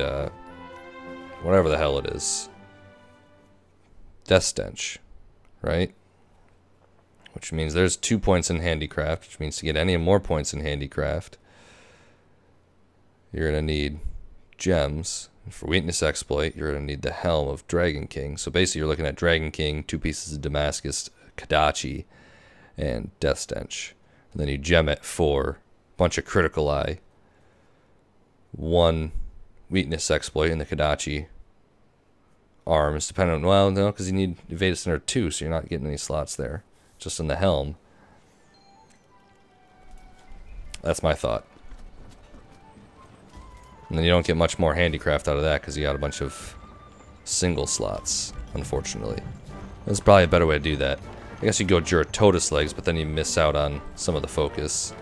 whatever the hell it is. Death Stench, right? Which means there's 2 points in handicraft, which means to get any more points in handicraft, you're gonna need gems. And for weakness exploit, you're gonna need the helm of Dragon King. So basically you're looking at Dragon King, 2 pieces of Damascus, Kadachi, and Death Stench. And then you gem it for a bunch of critical eye, 1 weakness exploit in the Kadachi arms, depending on, well, no, because you need evade center 2, so you're not getting any slots there. Just in the helm. That's my thought. And then you don't get much more handicraft out of that because you got a bunch of single slots, unfortunately. There's probably a better way to do that. I guess you go Juratotus legs, but then you miss out on some of the focus.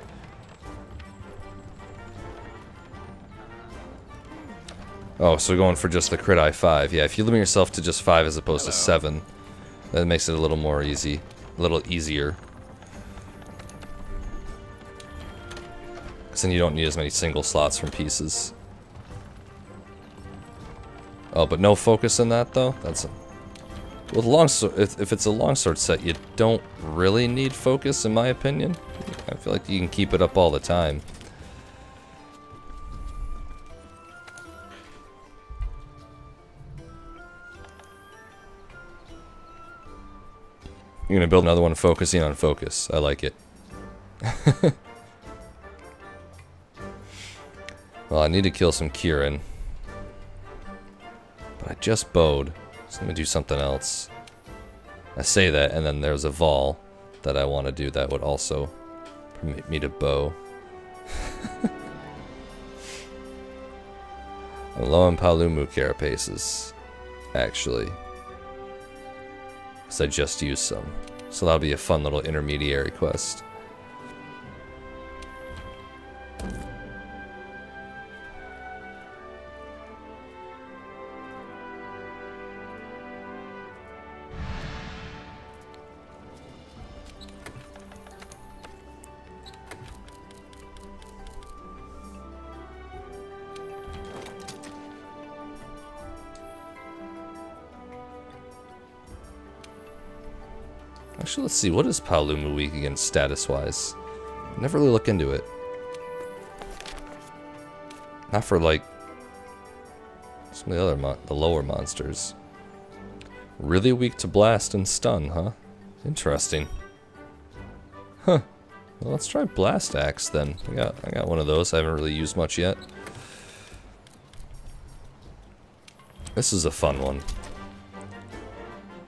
Oh, so going for just the crit I5. Yeah, if you limit yourself to just 5 as opposed to 7, that makes it a little more easy. A little easier. Because then you don't need as many single slots from pieces. Oh, but no focus in that, though? That's a... With longsword, if it's a longsword set, you don't really need focus, in my opinion. I feel like you can keep it up all the time. You're gonna build another one focusing on focus. I like it. Well, I need to kill some Kieran. But I just bowed. So let me do something else. I say that, and then there's a Vol that I want to do that would also permit me to bow. I'm low on Palumu carapaces, actually. Because I just used some. So that'll be a fun little intermediary quest. Actually, let's see, what is Palumu weak against status-wise? Never really look into it. Not for, like, some of the other the lower monsters. Really weak to blast and stun, huh? Interesting. Huh. Well, let's try Blast Axe then. I got one of those. I haven't really used much yet. This is a fun one.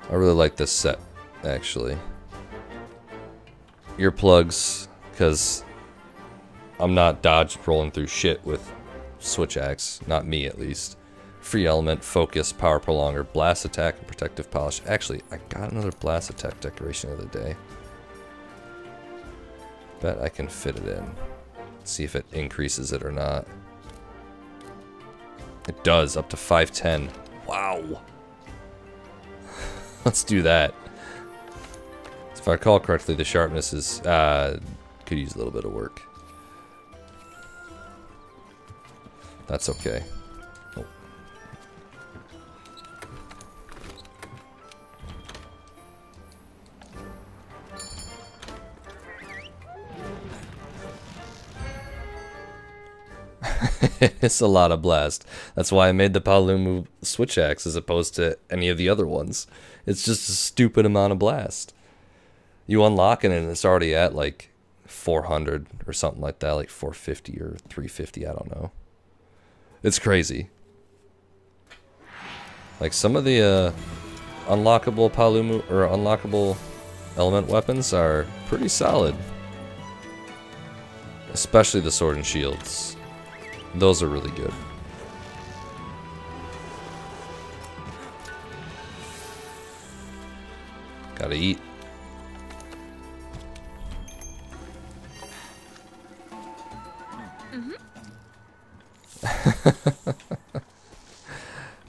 I really like this set, actually. Earplugs, because I'm not dodge rolling through shit with Switch Axe. Not me, at least. Free element, focus, power prolonger, blast attack, and protective polish. Actually, I got another blast attack decoration the other day. Bet I can fit it in. See if it increases it or not. It does, up to 510. Wow. Let's do that. If I recall correctly, the sharpness is could use a little bit of work. That's okay. Oh. It's a lot of blast. That's why I made the Palumu Switch Axe as opposed to any of the other ones. It's just a stupid amount of blast. You unlock it and it's already at like 400 or something like that, like 450 or 350, I don't know. It's crazy. Like some of the unlockable Palumu or unlockable element weapons are pretty solid. Especially the sword and shields. Those are really good. Gotta eat.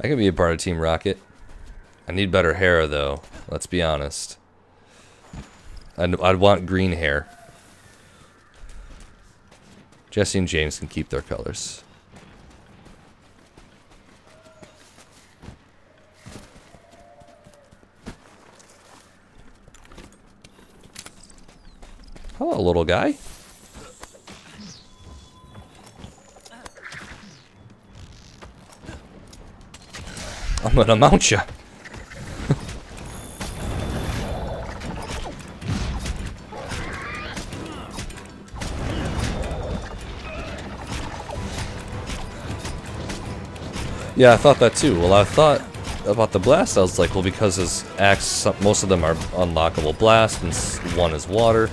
I could be a part of Team Rocket. I need better hair though, let's be honest. I'd want green hair. Jesse and James can keep their colors. Hello, little guy. I'm gonna mount you. Yeah, I thought that too. Well, I thought about the blast, I was like, well, because his axe, most of them are unlockable blast, and one is water,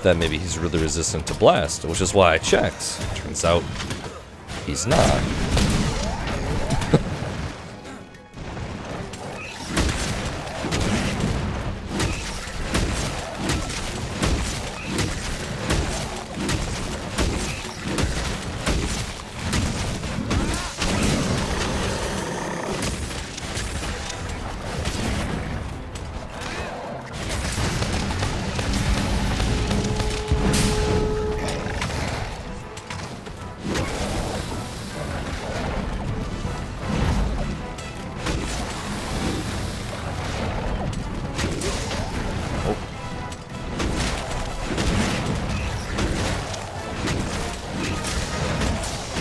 that maybe he's really resistant to blast, which is why I checked. Turns out, he's not.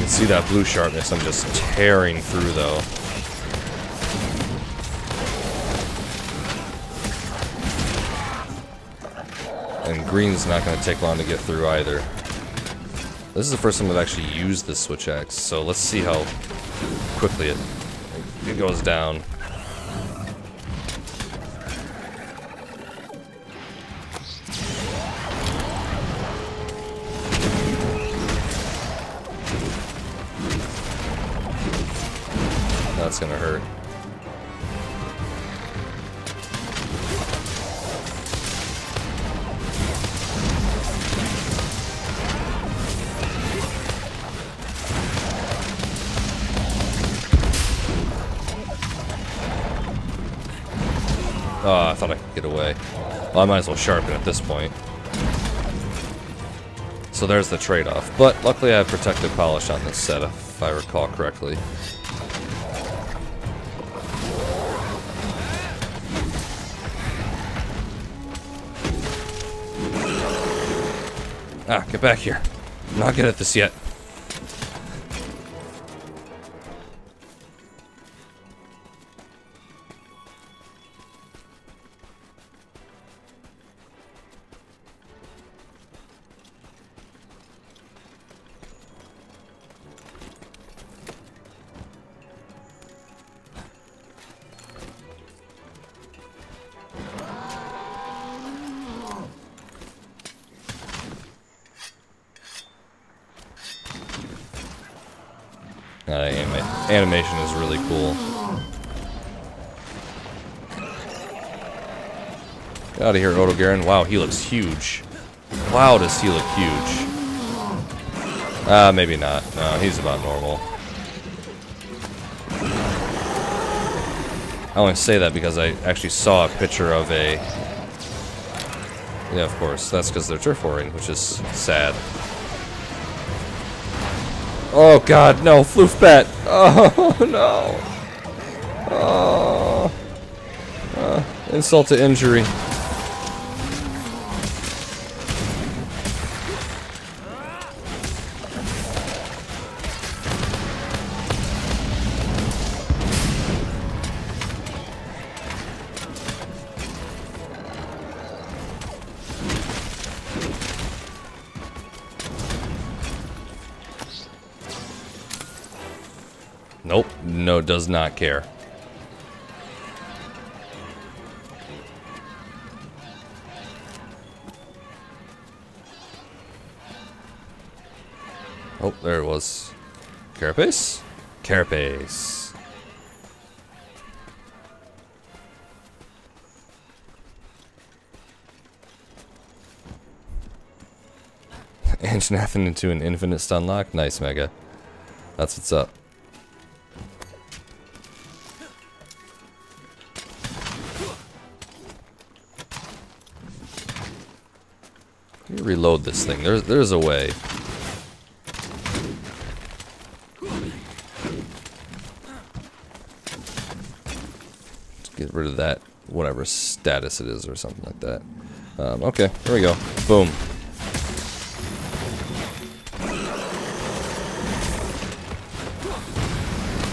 See that blue sharpness I'm just tearing through though. And green's not going to take long to get through either. This is the first time I've actually used this switch axe, so let's see how quickly it goes down. That's gonna hurt. Oh, I thought I could get away. Well, I might as well sharpen at this point. So there's the trade-off. But luckily I have protective polish on this set, if I recall correctly. Ah, get back here. I'm not good at this yet. Animation is really cool. Get out of here, Otogaron. Wow, he looks huge. Wow, does he look huge. Maybe not. No, he's about normal. I only say that because I actually saw a picture of a... Yeah, of course. That's because they're turf warring, which is sad. Oh god, no, Floofbat! Oh no! Oh, insult to injury. Nope. No, does not care. Oh, there it was. Carapace? Carapace. Engine nothing into an infinite stun lock? Nice, Mega. That's what's up. Let me reload this thing. There's a way. Let's get rid of that, whatever status it is or something like that. Okay, here we go. Boom.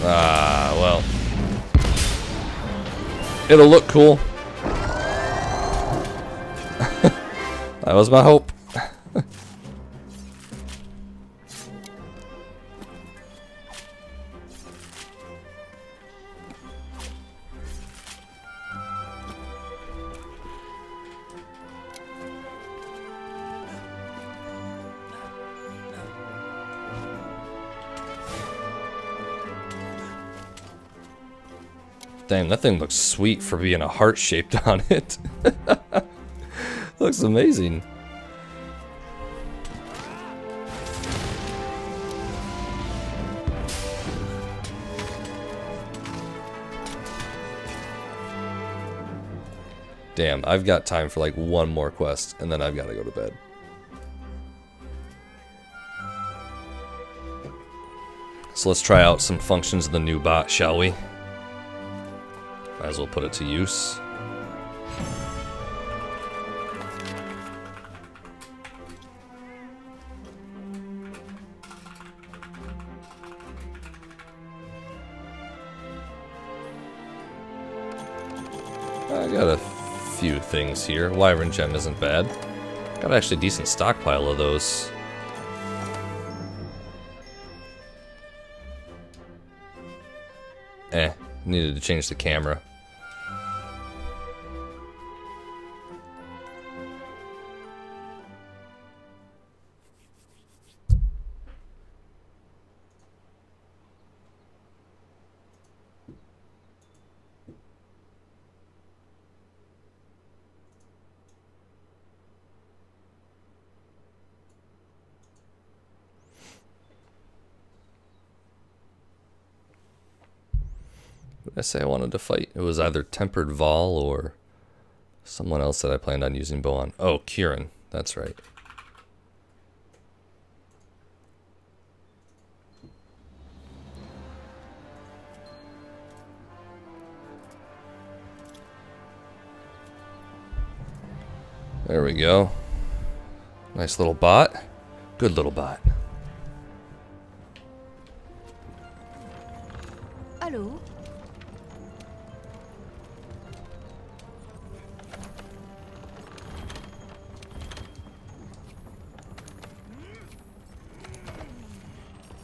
Ah, well. It'll look cool. That was my hope. Damn, that thing looks sweet for being a heart shaped on it. Looks amazing. Damn, I've got time for like one more quest, and then I've got to go to bed. So let's try out some functions of the new bot, shall we? Might as well put it to use. I got a few things here. Wyvern gem isn't bad. Got actually a decent stockpile of those. Needed to change the camera. What did I say I wanted to fight? It was either Tempered Vol or someone else that I planned on using bow on. Oh, Kieran. That's right. There we go. Nice little bot. Good little bot. Hello.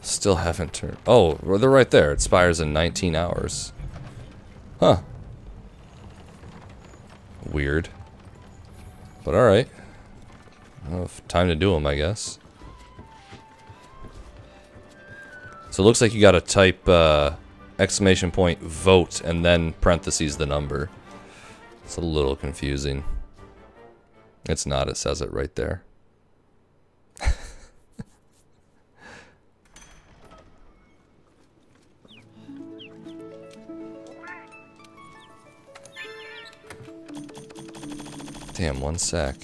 Still haven't turned. Oh, well, they're right there. It expires in 19 hours. Huh. Weird. But alright. Well, time to do them, I guess. So it looks like you gotta type exclamation point vote and then parentheses the number. It's a little confusing. It's not, it says it right there. Damn, one sec.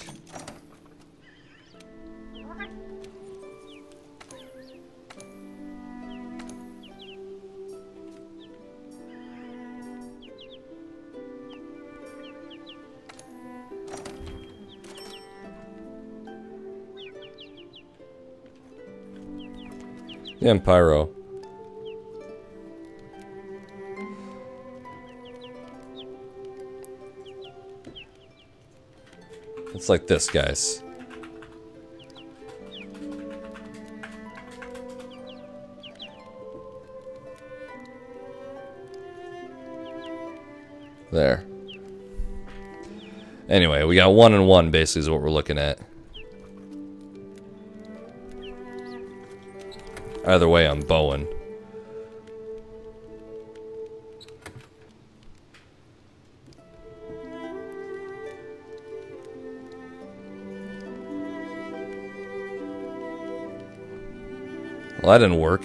Damn, Pyro. It's like this, guys. There. Anyway, we got 1 and 1 basically is what we're looking at. Either way, I'm bowing. Well, that didn't work.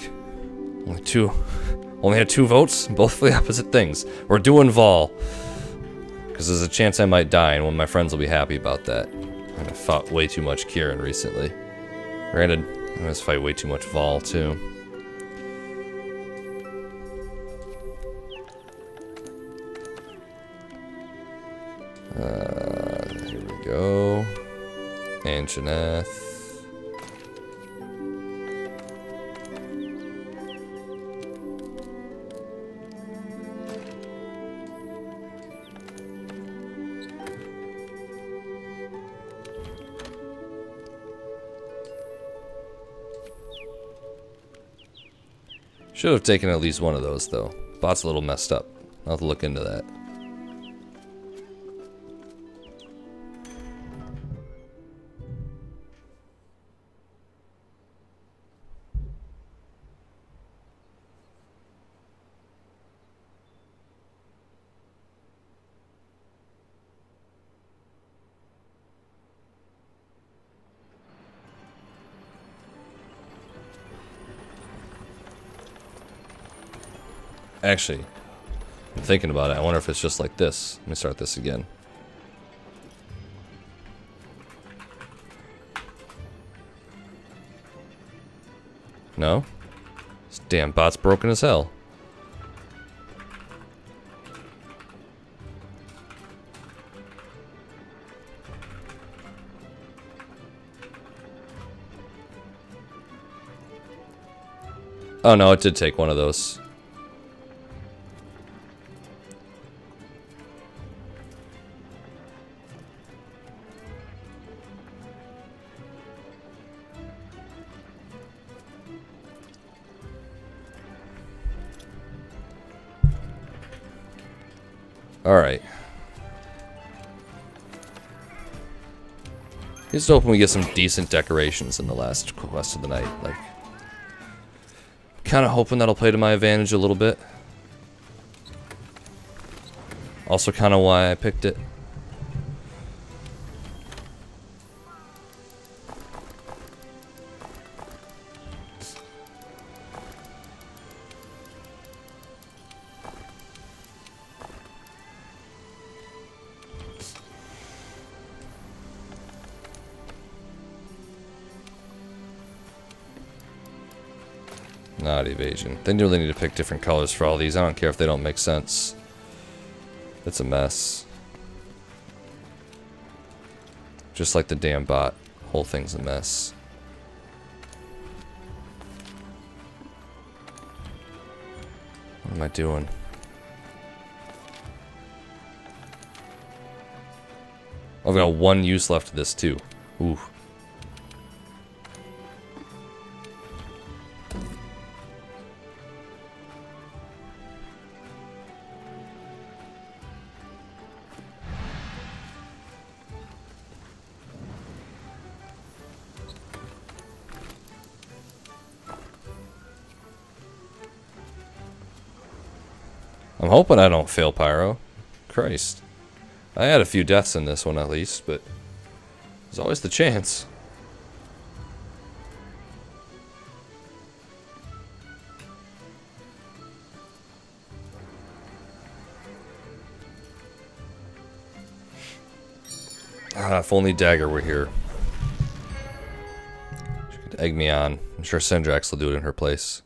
Only had 2 votes, both for the opposite things. We're doing Vol. Because there's a chance I might die, and one of my friends will be happy about that. I've fought way too much Kieran recently. Granted, I must fight way too much Vol, too. Here we go. And Janeth. Should have taken at least one of those, though. Bot's a little messed up. I'll have to look into that. Actually, I'm thinking about it. I wonder if it's just like this. Let me start this again. No? This damn bot's broken as hell. Oh no, it did take one of those. Alright. Just hoping we get some decent decorations in the last quest of the night. Like, kind of hoping that'll play to my advantage a little bit. Also kind of why I picked it. Not evasion. They really need to pick different colors for all these. I don't care if they don't make sense. It's a mess. Just like the damn bot. Whole thing's a mess. What am I doing? I've got 1 use left of this too. Ooh. I'm hoping I don't fail Pyro. Christ. I had a few deaths in this one at least, but there's always the chance. Ah, if only Dagger were here. She could egg me on. I'm sure Syndrax will do it in her place.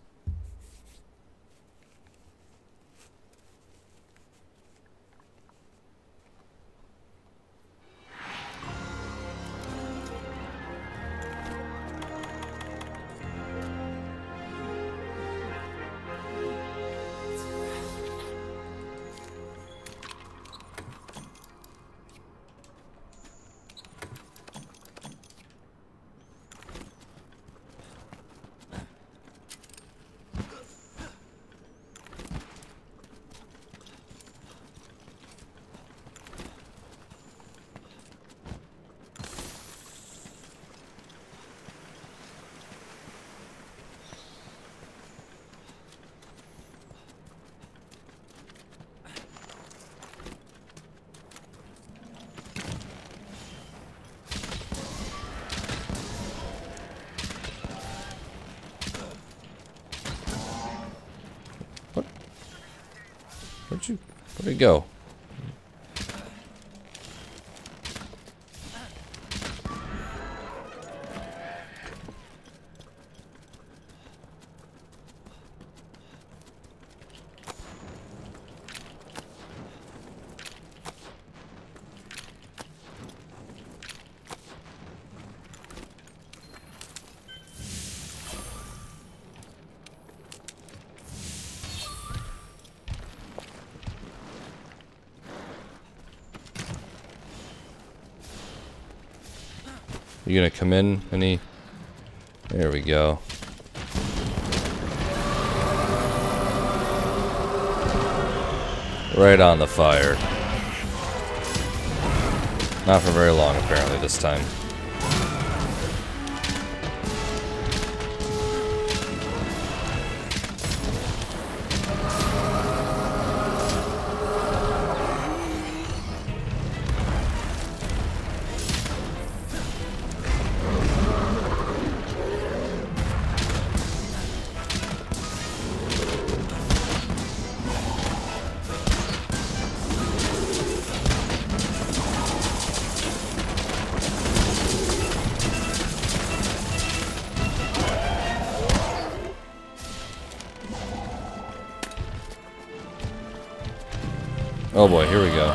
Where'd it go? You gonna come in any? There we go. Right on the fire. Not for very long, apparently, this time. Oh boy, here we go.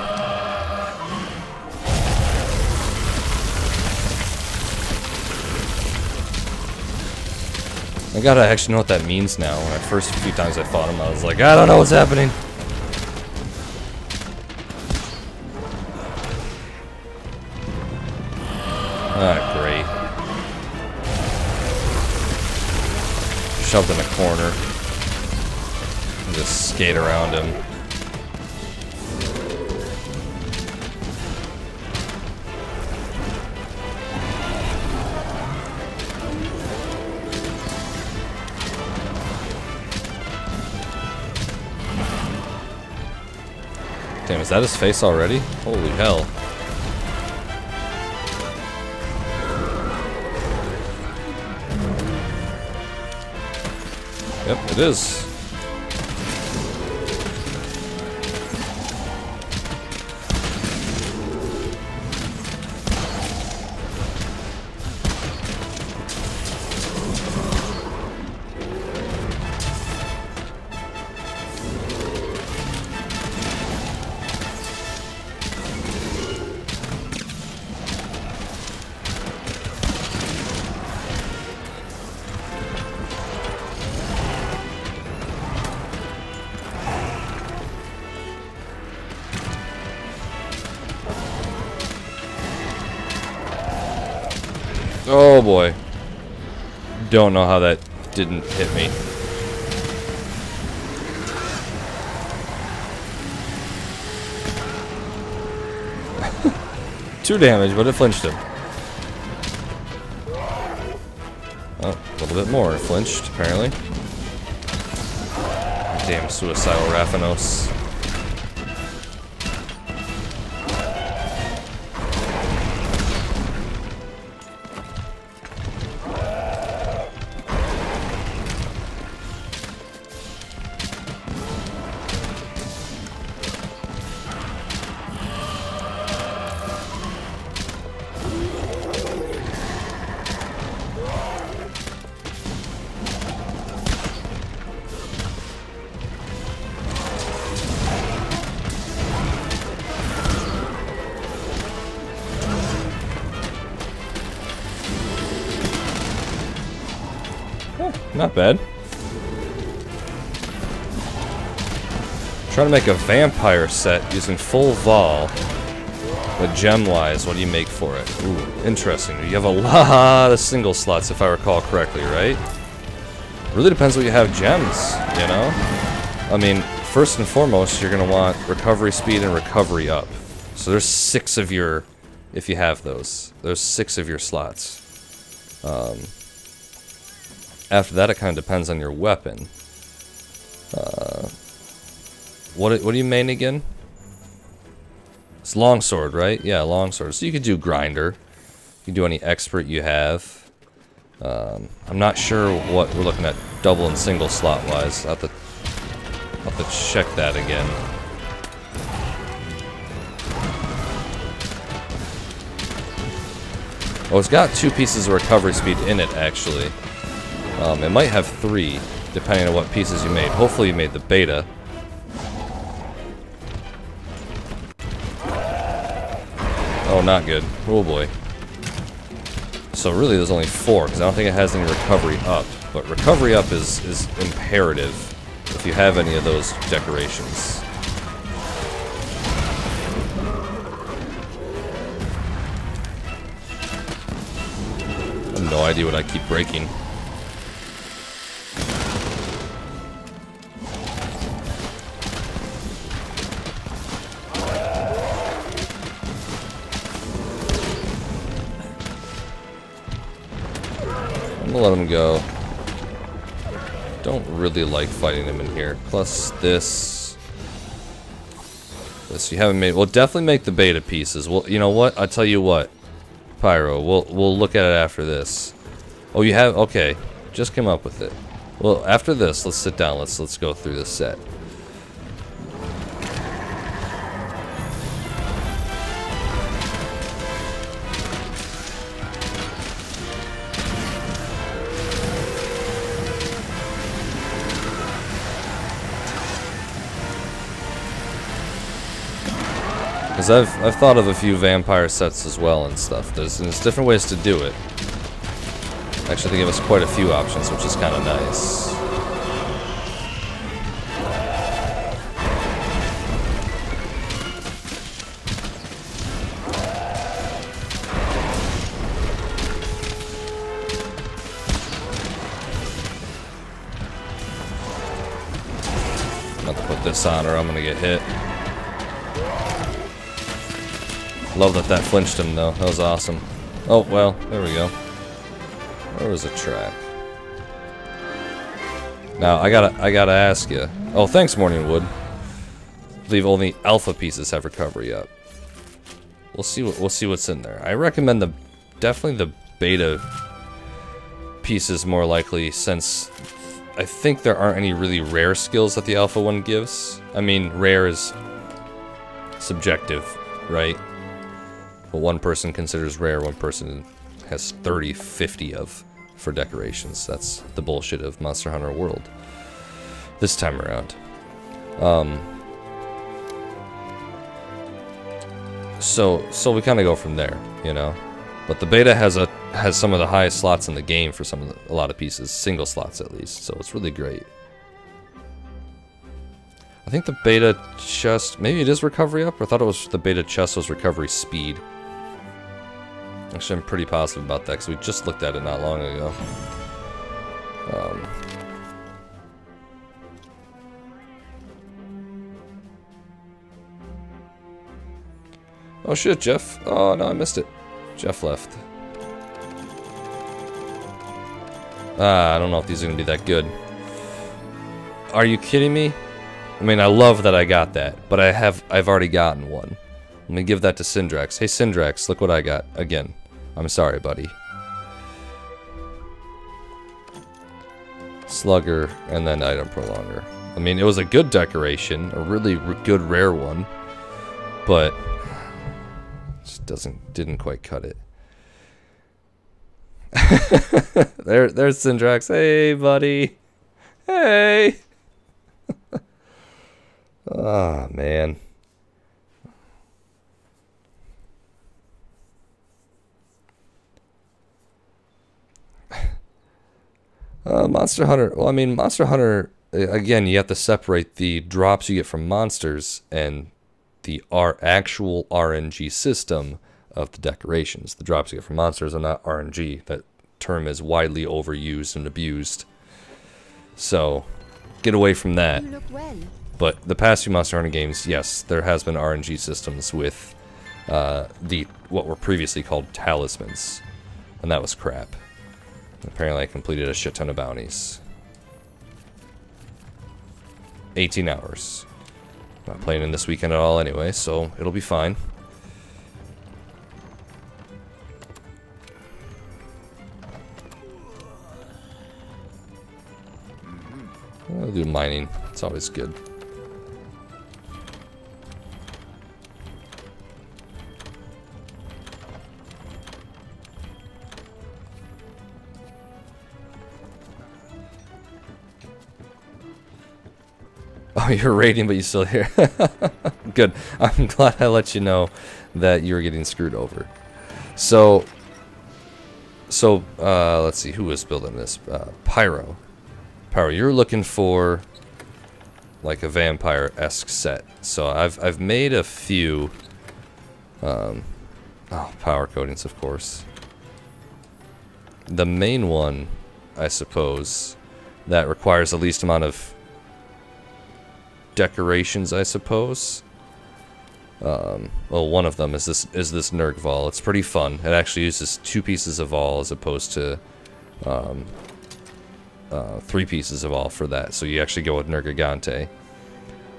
I gotta actually know what that means now. When the first few times I fought him, I was like, I don't know what's happening. Ah, great. Shoved in a corner. And just skate around him. Damn, is that his face already? Holy hell. Yep, it is. Oh boy. Don't know how that didn't hit me. Two damage, but it flinched him. Oh, a little bit more. It flinched, apparently. Damn suicidal Raphanos. Not bad. Trying to make a vampire set using full vol. But gem-wise, what do you make for it? Ooh, interesting. You have a lot of single slots, if I recall correctly, right? Really depends what you have gems, you know? I mean, first and foremost, you're going to want recovery speed and recovery up. So there's 6 of your, if you have those, there's 6 of your slots. After that, it kind of depends on your weapon. What do you main again? It's longsword, right? Yeah, longsword. So you could do grinder. You can do any expert you have. I'm not sure what we're looking at double and single slot wise. I'll have to check that again. Oh, it's got 2 pieces of recovery speed in it, actually. It might have 3, depending on what pieces you made. Hopefully you made the beta. Oh, not good. Oh boy. So really there's only 4, because I don't think it has any recovery up. But recovery up is imperative if you have any of those decorations. I have no idea what I keep breaking. I'm gonna let him go. Don't really like fighting him in here. Plus this. This you haven't made. Well, definitely make the beta pieces. Well, you know what? I'll tell you what. Pyro, we'll look at it after this. Oh, you have? Okay. Just come up with it. Well, after this, let's sit down. Let's go through this set. Because I've thought of a few vampire sets as well and stuff. There's different ways to do it. Actually, they give us quite a few options, which is kind of nice. I'm about to put this on or I'm gonna get hit. Love that flinched him though. That was awesome. Oh well, there we go. There was a trap. Now I gotta ask you. Oh, thanks, Morningwood. I believe only alpha pieces have recovery up. We'll see what's in there. I recommend definitely the beta pieces more likely, since I think there aren't any really rare skills that the alpha one gives. I mean, rare is subjective, right? What one person considers rare, one person has 30, 50 of for decorations. That's the bullshit of Monster Hunter World this time around. So we kind of go from there, you know. But the beta has some of the highest slots in the game for a lot of pieces, single slots at least. So it's really great. I think the beta chest, maybe it is recovery up. I thought it was the beta chest was recovery speed. Actually, I'm pretty positive about that because we just looked at it not long ago. Oh shit, Jeff. Oh no, I missed it. Jeff left. I don't know if these are gonna be that good. Are you kidding me? I mean, I love that I got that, but I've already gotten one. Let me give that to Syndrax. Hey Syndrax, look what I got again. I'm sorry, buddy. Slugger, and then item prolonger. I mean, it was a good decoration, a really good rare one, but just didn't quite cut it. There's Syndrax. Hey, buddy. Hey. Ah, man. Monster Hunter. Well, I mean, Monster Hunter, again, you have to separate the drops you get from monsters and the actual RNG system of the decorations. The drops you get from monsters are not RNG. That term is widely overused and abused. So, get away from that. You look well. But the past few Monster Hunter games, yes, there has been RNG systems with what were previously called talismans. And that was crap. Apparently I completed a shit ton of bounties. 18 hours. Not playing in this weekend at all anyway, so it'll be fine. I'll do mining. It's always good. Oh, you're raiding, but you still here. Good. I'm glad I let you know that you were getting screwed over. So let's see, who was building this? Pyro. Pyro, you're looking for like a vampire-esque set. So I've made a few. Power coatings, of course. The main one, I suppose, that requires the least amount of decorations, I suppose. Well, one of them is this Nerg Vol. It's pretty fun. It actually uses 2 pieces of Vol as opposed to 3 pieces of Vol for that. So you actually go with Nergigante.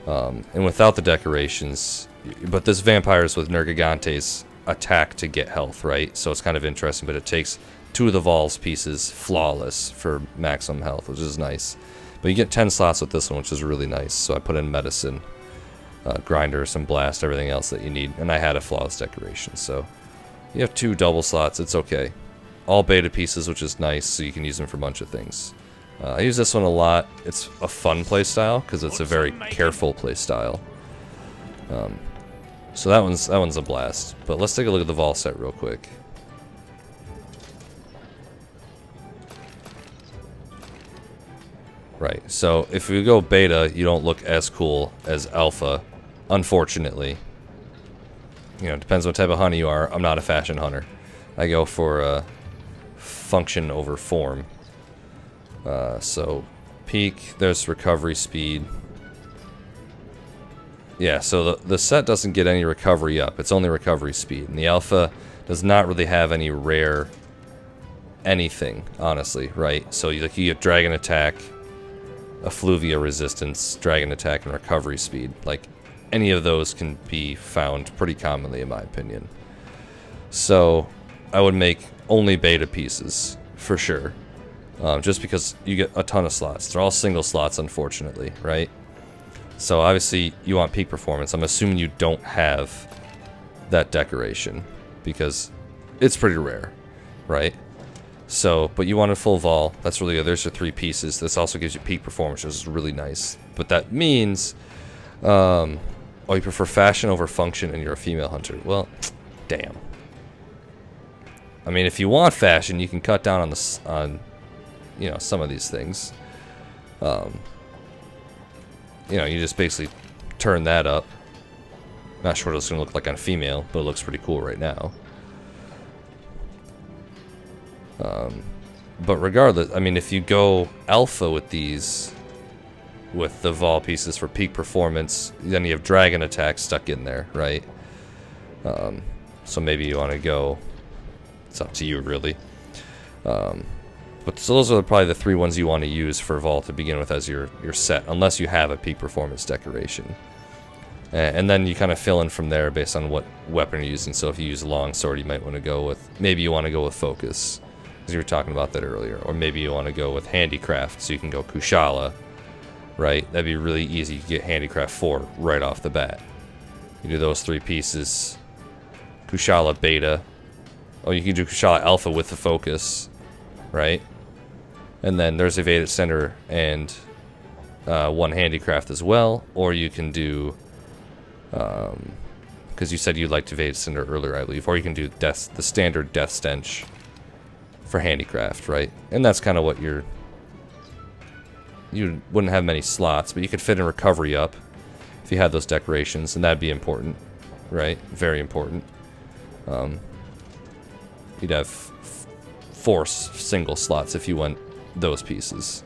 And without the decorations, but this vampire's with Nergigante's attack to get health, right? So it's kind of interesting, but it takes 2 of the Vol's pieces flawless for maximum health, which is nice. But you get 10 slots with this one, which is really nice. So I put in medicine, grinder, some blast, everything else that you need, and I had a flawless decoration. So you have 2 double slots, it's okay. All beta pieces, which is nice, so you can use them for a bunch of things. I use this one a lot. It's a fun playstyle because it's a very careful playstyle. So that one's a blast. But let's take a look at the Vol set real quick. Right. So if we go beta, you don't look as cool as alpha, unfortunately. You know, it depends what type of hunter you are. I'm not a fashion hunter. I go for function over form. So peak, there's recovery speed. Yeah, so the set doesn't get any recovery up. It's only recovery speed. And the alpha does not really have any rare anything, honestly, right? So you get dragon attack, effluvia resistance, dragon attack, and recovery speed. Like, any of those can be found pretty commonly, in my opinion. So I would make only beta pieces, for sure. Just because you get a ton of slots. They're all single slots, unfortunately, right? So obviously you want peak performance. I'm assuming you don't have that decoration because it's pretty rare, right? So, but you want a full Vol. That's really good. There's your 3 pieces. This also gives you peak performance, which is really nice. But that means, oh, you prefer fashion over function and you're a female hunter. Well, damn. I mean, if you want fashion, you can cut down on you know, some of these things. You know, you just basically turn that up. Not sure what it's going to look like on female, but it looks pretty cool right now. But regardless, I mean, if you go alpha with these, with the Vol pieces for peak performance, then you have dragon attack stuck in there, right? So maybe you want to go, it's up to you really. But so those are probably the 3 ones you want to use for Vol to begin with as your set, unless you have a peak performance decoration. And then you kind of fill in from there based on what weapon you're using. So if you use longsword, you might want to go with, maybe you want to go with focus, because you were talking about that earlier. Or maybe you want to go with handicraft, so you can go Kushala, right? That'd be really easy. You get handicraft 4 right off the bat. You do those 3 pieces. Kushala beta. Oh, you can do Kushala alpha with the focus, right? And then there's evade center and 1 handicraft as well. Or you can do, because you said you liked evade center earlier, I believe. Or you can do the standard death stench for handicraft, right? And that's kind of what you wouldn't have many slots, but you could fit in recovery up if you had those decorations, and that'd be important, right? Very important. You'd have 4 single slots if you went those pieces.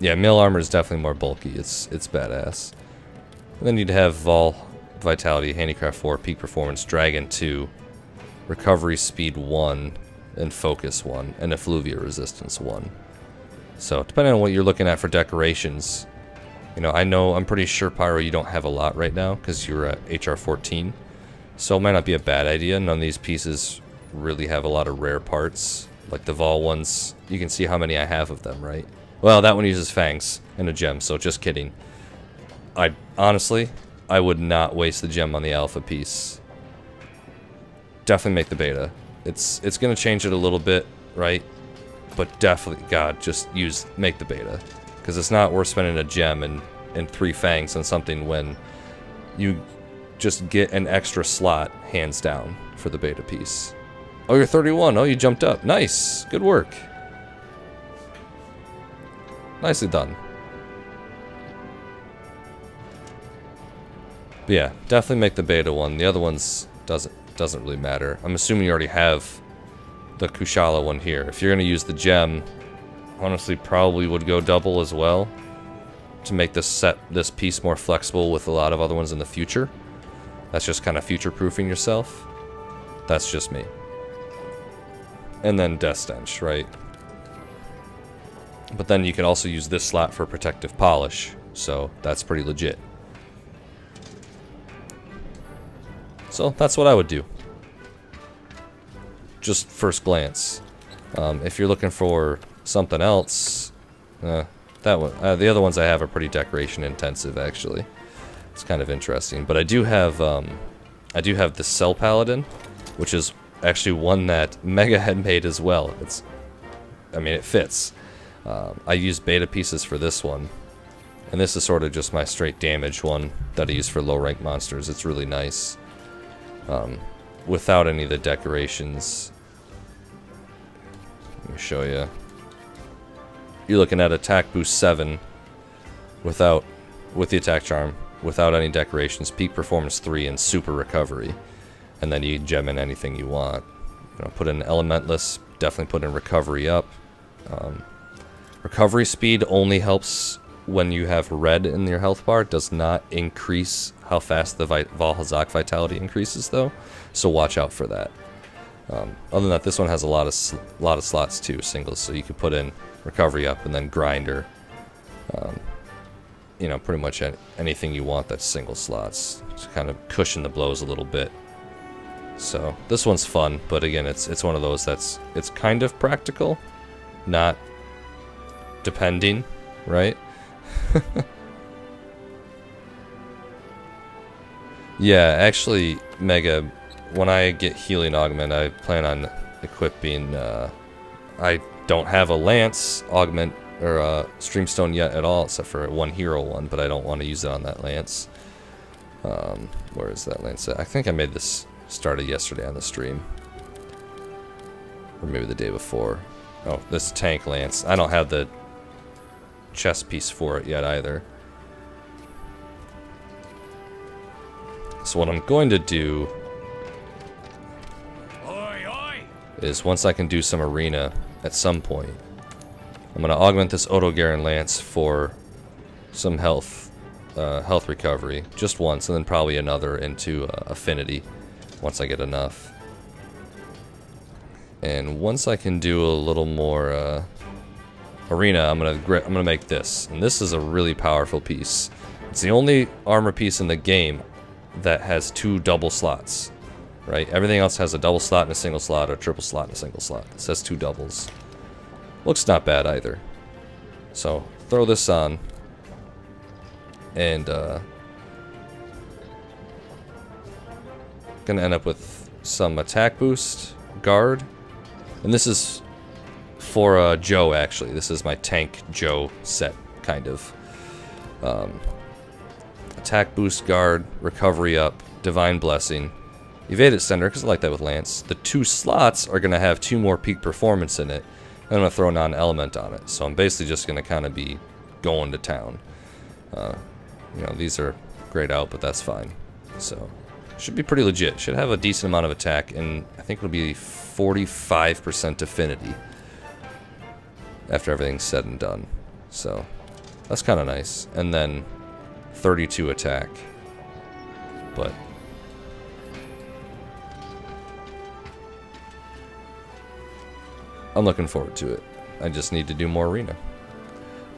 Yeah, male armor is definitely more bulky. It's badass. And then you'd have Vol, Vitality, Handicraft 4, Peak Performance, Dragon 2, Recovery Speed 1, and Focus 1, and Effluvia Resistance 1. So, depending on what you're looking at for decorations, you know, I'm pretty sure, Pyro, you don't have a lot right now, because you're at HR 14. So it might not be a bad idea. None of these pieces really have a lot of rare parts. Like the Vol ones, you can see how many I have of them, right? Well, that one uses fangs and a gem, so just kidding. Honestly, I would not waste the gem on the alpha piece. Definitely make the beta. It's going to change it a little bit, right? But definitely, God, just make the beta. Because it's not worth spending a gem and 3 fangs on something when you just get an extra slot, hands down, for the beta piece. Oh, you're 31. Oh, you jumped up. Nice. Good work. Nicely done. But yeah, definitely make the beta one. The other ones doesn't really matter. I'm assuming you already have the Kushala one here. If you're going to use the gem, honestly probably would go double as well to make this piece more flexible with a lot of other ones in the future. That's just kind of future-proofing yourself. That's just me. And then Death Stench, right? But then you can also use this slot for Protective Polish, so that's pretty legit. So that's what I would do. Just first glance. If you're looking for something else, that one, the other ones I have are pretty decoration intensive, actually. It's kind of interesting, but I do have the Cell Paladin, which is actually one that Mega had made as well. I mean, it fits. I use beta pieces for this one, and this is sort of just my straight damage one that I use for low rank monsters. It's really nice, without any of the decorations. Let me show you. You're looking at attack boost 7 with the attack charm, without any decorations, peak performance 3, and super recovery. And then you gem in anything you want. You know, put in Elementless, definitely put in recovery up. Recovery speed only helps when you have red in your health bar. It does not increase how fast the Valhazak vitality increases, though. So watch out for that. Other than that, this one has a lot of slots too, singles. So you could put in recovery up and then grinder. You know, pretty much anything you want that's single slots to kind of cushion the blows a little bit. So this one's fun, but again, it's one of those it's kind of practical, not depending, right? Yeah, actually, Mega, when I get Healing Augment, I plan on equipping, I don't have a Lance Augment or a Streamstone yet at all, except for one hero one, but I don't want to use it on that Lance. Where is that Lance at? I think I made this started yesterday on the stream. Or maybe the day before. Oh, this Tank Lance. I don't have the chest piece for it yet either. So what I'm going to do is, once I can do some arena at some point, I'm going to augment this Odogaron Lance for some health recovery, just once, and then probably another into Affinity once I get enough. And once I can do a little more arena, I'm gonna make this, and this is a really powerful piece. It's the only armor piece in the game that has 2 double slots, right? Everything else has a double slot and a single slot, or a triple slot and a single slot. This has 2 doubles. Looks not bad either. So throw this on, and gonna end up with some attack boost, guard, and this is for Joe, actually. This is my tank Joe set, kind of. Attack boost, guard, recovery up, divine blessing, evade extender, because I like that with Lance. The 2 slots are gonna have 2 more peak performance in it. I'm gonna throw non-element on it, so I'm basically just gonna kind of be going to town. You know, these are grayed out, but that's fine. So should be pretty legit. Should have a decent amount of attack, and I think it'll be 45% affinity after everything's said and done. So that's kind of nice. And then 32 attack. But I'm looking forward to it. I just need to do more arena.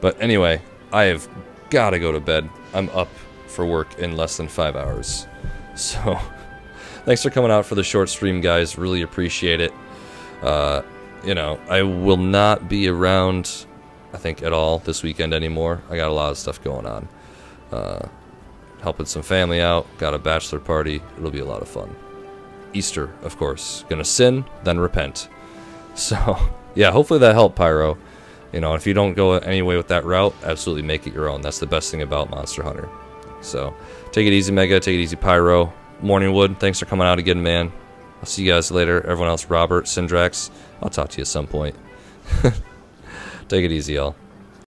But anyway, I have got to go to bed. I'm up for work in less than 5 hours. So thanks for coming out for the short stream, guys. Really appreciate it. You know, I will not be around, I think, at all this weekend anymore. I got a lot of stuff going on. Helping some family out. Got a bachelor party. It'll be a lot of fun. Easter, of course. Gonna sin, then repent. So, yeah, hopefully that helped, Pyro. You know, if you don't go any way with that route, absolutely make it your own. That's the best thing about Monster Hunter. So, take it easy, Mega. Take it easy, Pyro. Morningwood, thanks for coming out again, man. I'll see you guys later. Everyone else, Robert, Syndrax, I'll talk to you at some point. Take it easy, y'all.